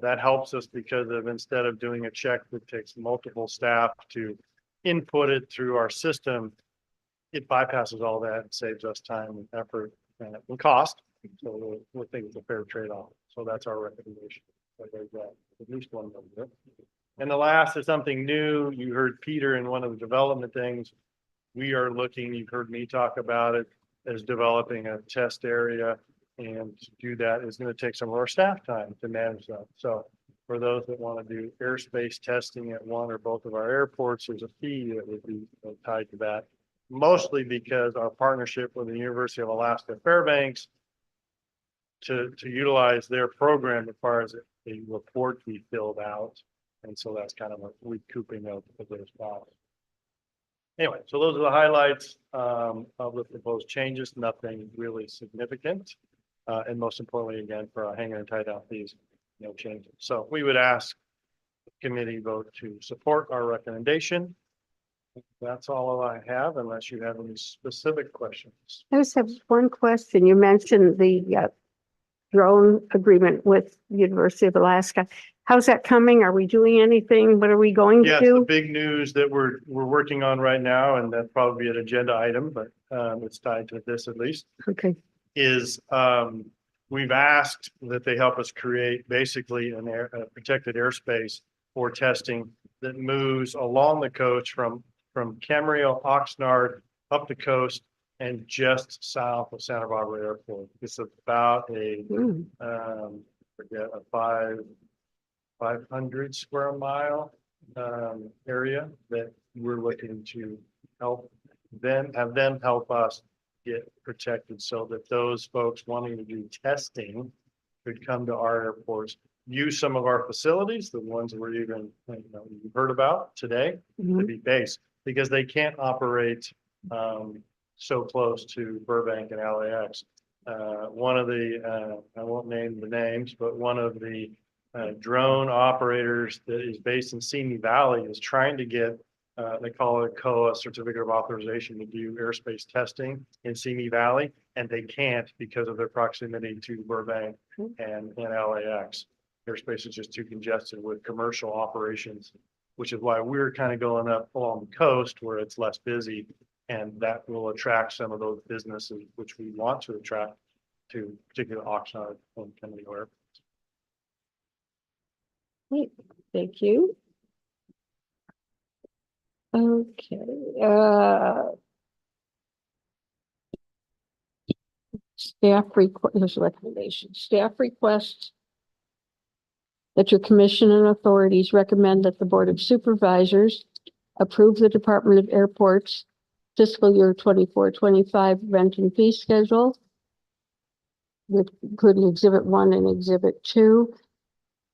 Speaker 3: That helps us because of instead of doing a check that takes multiple staff to input it through our system, it bypasses all that and saves us time and effort and cost. So we think it's a fair trade-off. So that's our recommendation. So there's at least one number. And the last is something new. You heard Peter in one of the development things. We are looking, you've heard me talk about it, as developing a test area. And to do that is going to take some of our staff time to manage that. So for those that want to do airspace testing at one or both of our airports, there's a fee that would be tied to that. Mostly because our partnership with the University of Alaska Fairbanks to utilize their program requires a report be filled out. And so that's kind of a recouping of those costs. Anyway, so those are the highlights of the proposed changes. Nothing really significant. And most importantly, again, for our hangar and tie down fees, no changes. So we would ask the committee vote to support our recommendation. That's all I have, unless you have any specific questions.
Speaker 9: I just have one question. You mentioned the drone agreement with the University of Alaska. How's that coming? Are we doing anything? What are we going to
Speaker 3: Yes, the
Speaker 9: do?
Speaker 3: big news that we're working on right now, and that'll probably be an agenda item, but it's tied to this at least,
Speaker 9: Okay.
Speaker 3: is we've asked that they help us create basically a protected airspace for testing that moves along the coast from Camarillo, Oxnard, up the coast, and just south of Santa Barbara Airport. It's about a forget a 500 square mile area that we're looking to have them help us get protected so that those folks wanting to do testing could come to our airports, use some of our facilities, the ones we're even you've heard about today, to be based, because they can't operate so close to Burbank and LAX. One of the I won't name the names, but one of the drone operators that is based in Simi Valley is trying to get they call it COA, certificate of authorization, to do airspace testing in Simi Valley, and they can't because of their proximity to Burbank and LAX. Airspace is just too congested with commercial operations, which is why we're kind of going up along the coast where it's less busy, and that will attract some of those businesses which we want to attract to particularly Oxnard and Kennedy Airport.
Speaker 9: Great. Thank you. Okay. Here's a recommendation. Staff requests that your commission and authorities recommend that the Board of Supervisors approve the Department of Airports fiscal year 24-25 rent and fee schedule, with including Exhibit 1 and Exhibit 2,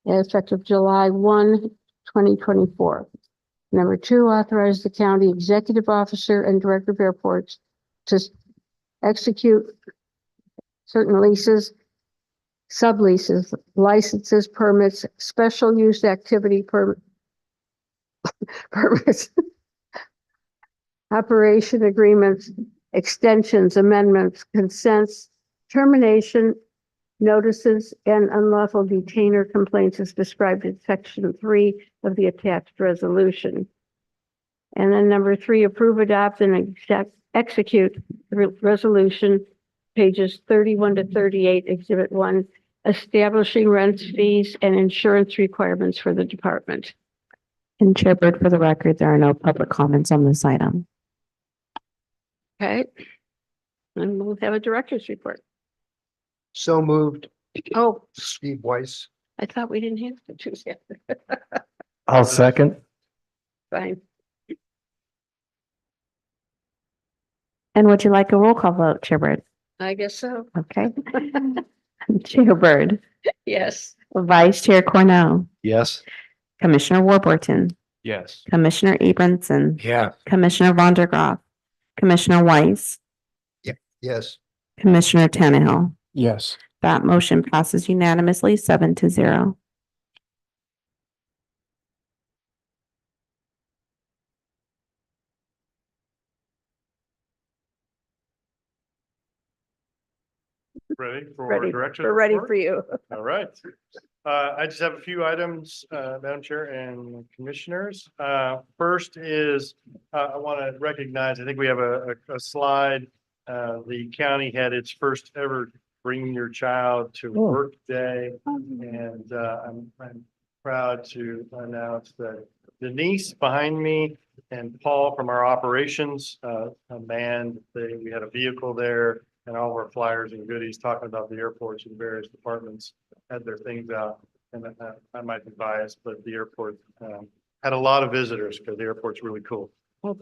Speaker 9: effective July 1, 2024. Number 2, authorize the county executive officer and director of airports to execute certain leases, subleases, licenses, permits, special use activity permits, operation agreements, extensions, amendments, consents, termination, notices, and unlawful detainer complaints as described in section 3 of the attached resolution. And then number 3, approve, adopt, and execute resolution, pages 31 to 38, exhibit 1, establishing rents, fees, and insurance requirements for the department.
Speaker 5: And Chair Bird, for the record, there are no public comments on this item.
Speaker 9: Okay. And we'll have a director's report.
Speaker 12: So moved,
Speaker 9: Oh,
Speaker 12: Steve Weiss.
Speaker 9: I thought we didn't have to choose yet.
Speaker 4: I'll second.
Speaker 9: Fine.
Speaker 5: And would you like a roll call vote, Chair Bird?
Speaker 9: I guess so.
Speaker 5: Okay. Chair Bird,
Speaker 9: Yes.
Speaker 5: Vice Chair Cornell,
Speaker 7: Yes.
Speaker 5: Commissioner Warburton,
Speaker 7: Yes.
Speaker 5: Commissioner Abramson,
Speaker 12: Yeah.
Speaker 5: Commissioner Von der Graaf, Commissioner Weiss,
Speaker 12: Yes.
Speaker 5: Commissioner Tannehill.
Speaker 4: Yes.
Speaker 5: That motion passes unanimously 7-0.
Speaker 3: Ready for
Speaker 9: Ready.
Speaker 3: director's
Speaker 9: We're ready
Speaker 3: report?
Speaker 9: for you.
Speaker 3: All right. I just have a few items, Madam Chair and Commissioners. First is, I want to recognize, I think we have a slide. The county had its first ever Bring Your Child to
Speaker 4: Oh.
Speaker 3: Work Day. And I'm proud to announce that Denise behind me and Paul from our operations manned, we had a vehicle there and all of our flyers and goodies talking about the airports and various departments had their things out. And I might be biased, but the airport had a lot of visitors because the airport's really cool.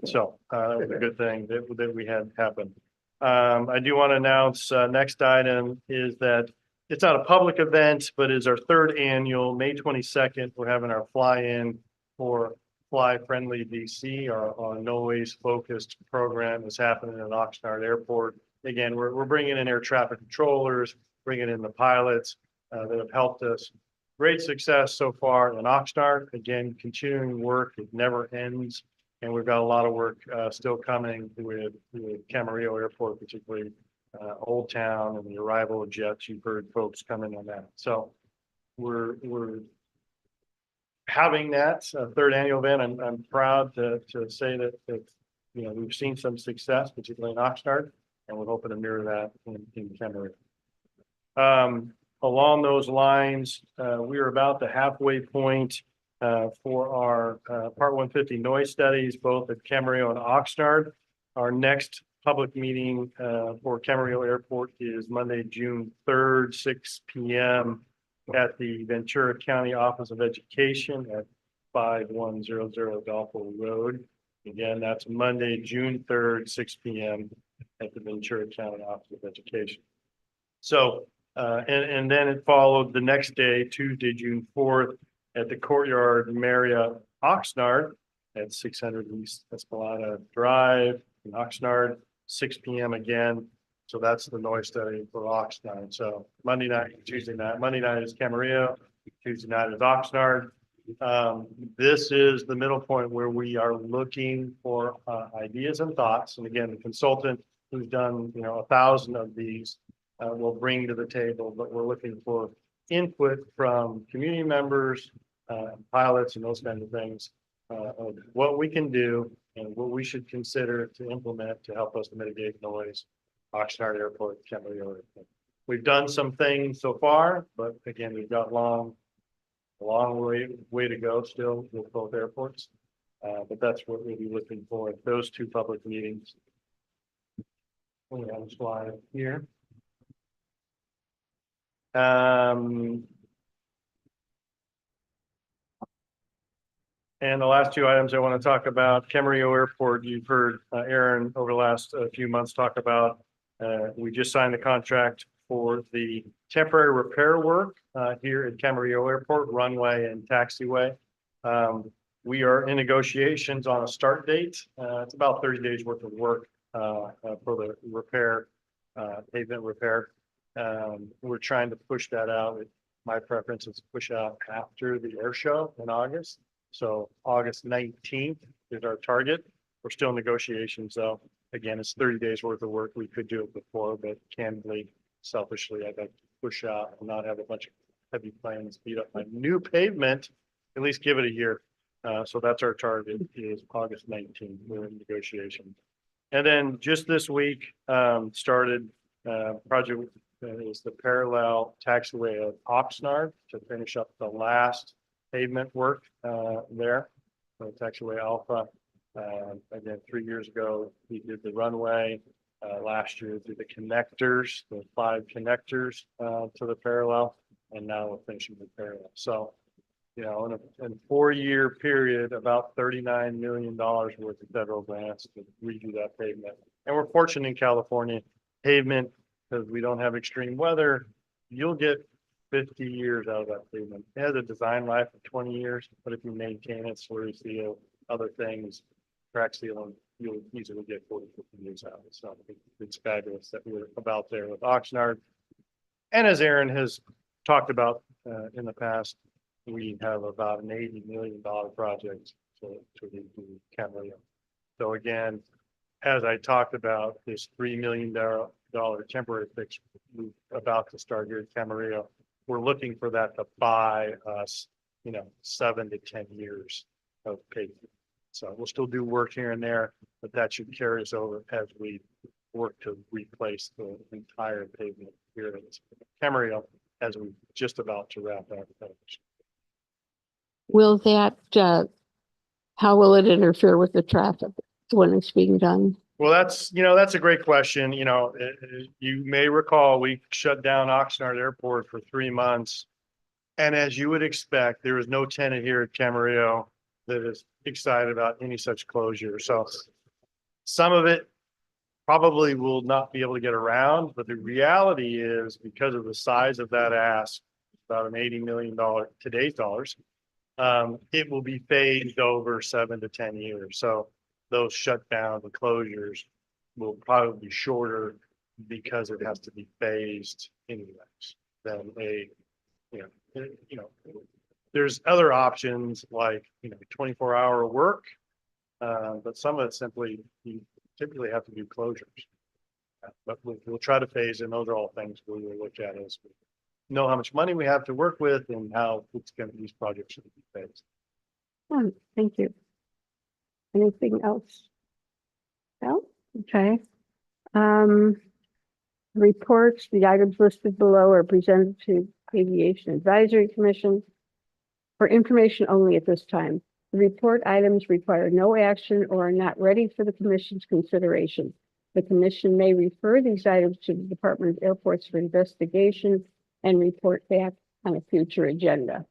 Speaker 3: So that was a good thing that we had happen. I do want to announce, next item is that it's not a public event, but is our third annual, May 22nd. We're having our fly-in for Fly Friendly DC, our noise focused program is happening at Oxnard Airport. Again, we're bringing in air traffic controllers, bringing in the pilots that have helped us. Great success so far in Oxnard. Again, continuing work, it never ends. And we've got a lot of work still coming with Camarillo Airport, particularly Old Town and the arrival of jets. You've heard folks coming on that. So we're having that third annual event. I'm proud to say that you know, we've seen some success, particularly in Oxnard, and we're hoping to mirror that in Camarillo. Along those lines, we are about the halfway point for our Part 150 noise studies, both at Camarillo and Oxnard. Our next public meeting for Camarillo Airport is Monday, June 3rd, 6 p.m. at the Ventura County Office of Education at 5100 Dolphin Road. Again, that's Monday, June 3rd, 6 p.m. at the Ventura County Office of Education. So, and then it followed the next day, Tuesday, June 4th, at the Courtyard Marriott Oxnard at 600 East Esplanada Drive in Oxnard, 6 p.m. again. So that's the noise study for Oxnard. So Monday night, Tuesday night. Monday night is Camarillo, Tuesday night is Oxnard. This is the middle point where we are looking for ideas and thoughts. And again, the consultant who's done, 1,000 of these will bring to the table, but we're looking for input from community members, pilots, and those kinds of things of what we can do and what we should consider to implement to help us mitigate noise. Oxnard Airport, Camarillo Airport. We've done some things so far, but again, we've got a long way to go still with both airports. But that's what we'll be looking for at those two public meetings. We have a slide here. And the last two items I want to talk about, Camarillo Airport, you've heard Aaron over the last few months talk about. We just signed the contract for the temporary repair work here at Camarillo Airport, runway and taxiway. We are in negotiations on a start date. It's about 30 days worth of work for the repair, pavement repair. We're trying to push that out. My preference is to push out after the air show in August. So August 19th is our target. We're still in negotiations, though. Again, it's 30 days worth of work. We could do it before, but candidly, selfishly, I'd like to push out and not have a bunch of heavy plans beat up my new pavement. At least give it a year. So that's our target is August 19th. We're in negotiations. And then just this week, started project is the parallel taxiway of Oxnard to finish up the last pavement work there. So taxiway Alpha. Again, 3 years ago, we did the runway. Last year, did the connectors, the 5 connectors to the parallel, and now we're finishing the parallel. So, you know, in a 4-year period, about $39 million worth of federal grants to redo that pavement. And we're fortunate in California, pavement, because we don't have extreme weather, you'll get 50 years out of that pavement. It has a design life of 20 years, but if you maintain it, slurry seal, other things, crack sealing, you'll easily get 40, 50 years out of it. So it's fabulous that we're about there with Oxnard. And as Aaron has talked about in the past, we have about an $80 million project to redo Camarillo. So again, as I talked about, this $3 million temporary fix we're about to start here at Camarillo, we're looking for that to buy us, 7 to 10 years of pavement. So we'll still do work here and there, but that should carry us over as we work to replace the entire pavement here at Camarillo as we're just about to wrap up.
Speaker 9: Will that, how will it interfere with the traffic when it's being done?
Speaker 3: Well, that's a great question. You may recall, we shut down Oxnard Airport for 3 months. And as you would expect, there is no tenant here at Camarillo that is excited about any such closure. So some of it probably will not be able to get around, but the reality is because of the size of that ask, about an $80 million today's dollars, it will be phased over 7 to 10 years. So those shutdowns and closures will probably be shorter because it has to be phased anyways than there's other options like 24-hour work, but some of it simply you typically have to do closures. But we'll try to phase, and those are all things we will look at as we know how much money we have to work with and how these projects should be phased.
Speaker 9: Oh, thank you. Anything else? No? Okay. Reports, the items listed below are presented to Aviation Advisory Commission for information only at this time. The report items require no action or are not ready for the commission's consideration. The commission may refer these items to the Department of Airports for investigation and report back on a future agenda.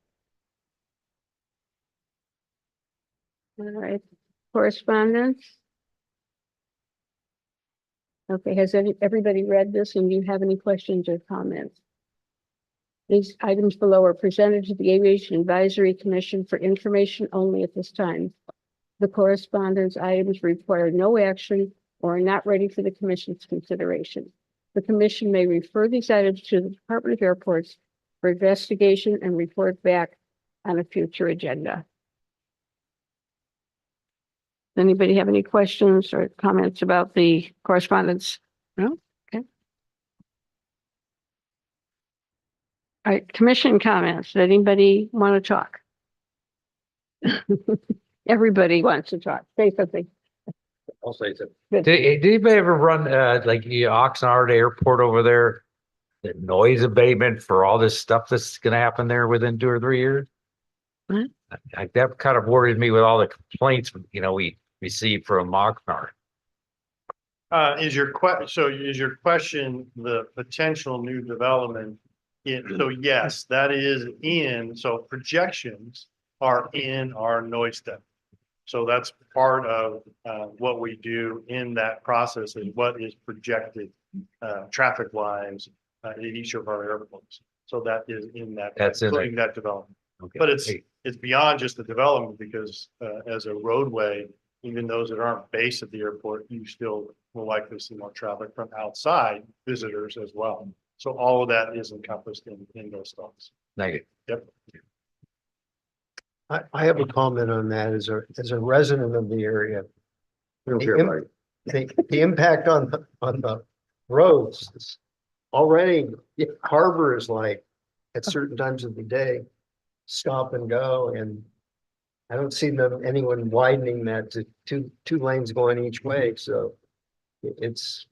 Speaker 9: All right, correspondence. Okay, has everybody read this and do you have any questions or comments? These items below are presented to the Aviation Advisory Commission for information only at this time. The correspondence items require no action or are not ready for the commission's consideration. The commission may refer these items to the Department of Airports for investigation and report back on a future agenda. Anybody have any questions or comments about the correspondence? No? Okay. All right, commission comments. Does anybody want to talk? Everybody wants to talk. Say something.
Speaker 13: I'll say something.
Speaker 9: Good.
Speaker 13: Did anybody ever run like the Oxnard Airport over there? The noise abatement for all this stuff that's gonna happen there within 2 or 3 years?
Speaker 9: What?
Speaker 13: Like that kind of worried me with all the complaints, we received from Oxnard.
Speaker 3: Is your question the potential new development? So yes, that is so projections are in our noise study. So that's part of what we do in that process is what is projected traffic wise in each of our airports. So that is in that, including that development.
Speaker 13: Okay.
Speaker 3: But it's beyond just the development because as a roadway, even those that aren't based at the airport, you still will likely see more traffic from outside visitors as well. So all of that is encompassed in those thoughts.
Speaker 13: Thank you.
Speaker 3: Yep.
Speaker 12: I have a comment on that as a resident of the area.
Speaker 2: You'll
Speaker 12: The
Speaker 2: get
Speaker 12: im-
Speaker 2: right.
Speaker 12: The impact on the roads is already, Harbor is like at certain times of the day, stop and go, and I don't see anyone widening that to two lanes going each way, so it's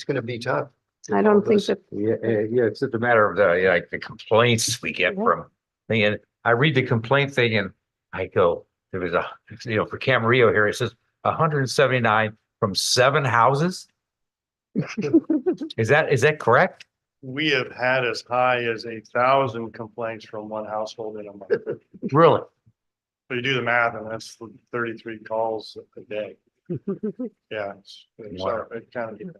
Speaker 12: gonna be tough.
Speaker 9: I don't think that,
Speaker 13: Yeah, it's just a matter of like the complaints we get from, and I read the complaint thing and I go, there was for Camarillo here, it says 179 from 7 houses. Is that correct?
Speaker 3: We have had as high as 1,000 complaints from one household in a month.
Speaker 13: Really?
Speaker 3: So you do the math and that's 33 calls a day. Yeah. So it kind of.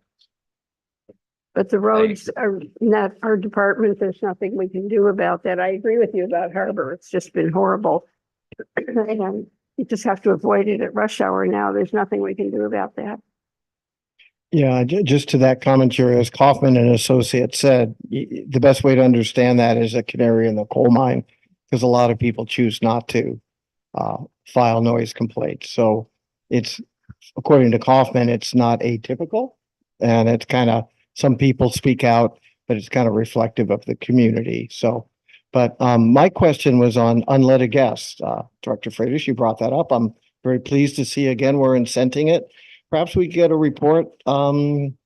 Speaker 9: but the roads are not our department. There's nothing we can do about that. I agree with you about Harbor. It's just been horrible. And you just have to avoid it at rush hour now. There's nothing we can do about that.
Speaker 4: Yeah, just to that commentary, as Kaufman and Associates said, the best way to understand that is a canary in the coal mine, because a lot of people choose not to file noise complaints. So it's, according to Kaufman, it's not atypical. And it's kind of, some people speak out, but it's kind of reflective of the community. So, but my question was on unleaded gas. Director Freitas, you brought that up. I'm very pleased to see again, we're incenting it. Perhaps we get a report, some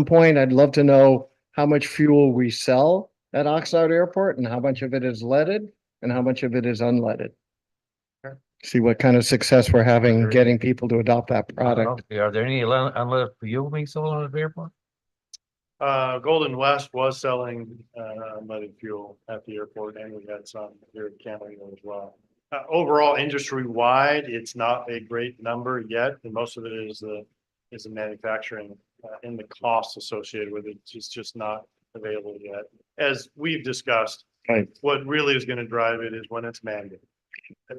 Speaker 4: point. I'd love to know how much fuel we sell at Oxnard Airport and how much of it is leaded and how much of it is unleaded. See what kind of success we're having getting people to adopt that product.
Speaker 13: Are there any unleaded fuel being sold at the airport?
Speaker 3: Golden West was selling unleaded fuel at the airport, and we had some here at Camarillo as well. Overall, industry-wide, it's not a great number yet, and most of it is the manufacturing and the costs associated with it. It's just not available yet. As we've discussed,
Speaker 4: Right.
Speaker 3: What really is going to drive it is when it's mandated.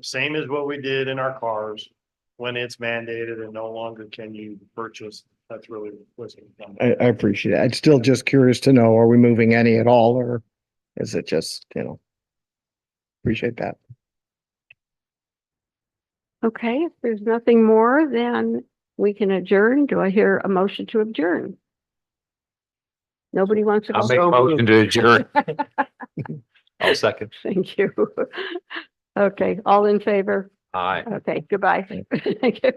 Speaker 3: Same as what we did in our cars. When it's mandated and no longer can you purchase, that's really what's going to come.
Speaker 4: I appreciate it. I'd still just curious to know, are we moving any at all, or is it just, appreciate that.
Speaker 9: Okay, if there's nothing more, then we can adjourn. Do I hear a motion to adjourn? Nobody wants to go?
Speaker 13: I'll make a motion to adjourn.
Speaker 7: I'll second.
Speaker 9: Thank you. Okay, all in favor?
Speaker 7: Aye.
Speaker 9: Okay, goodbye. Thank you.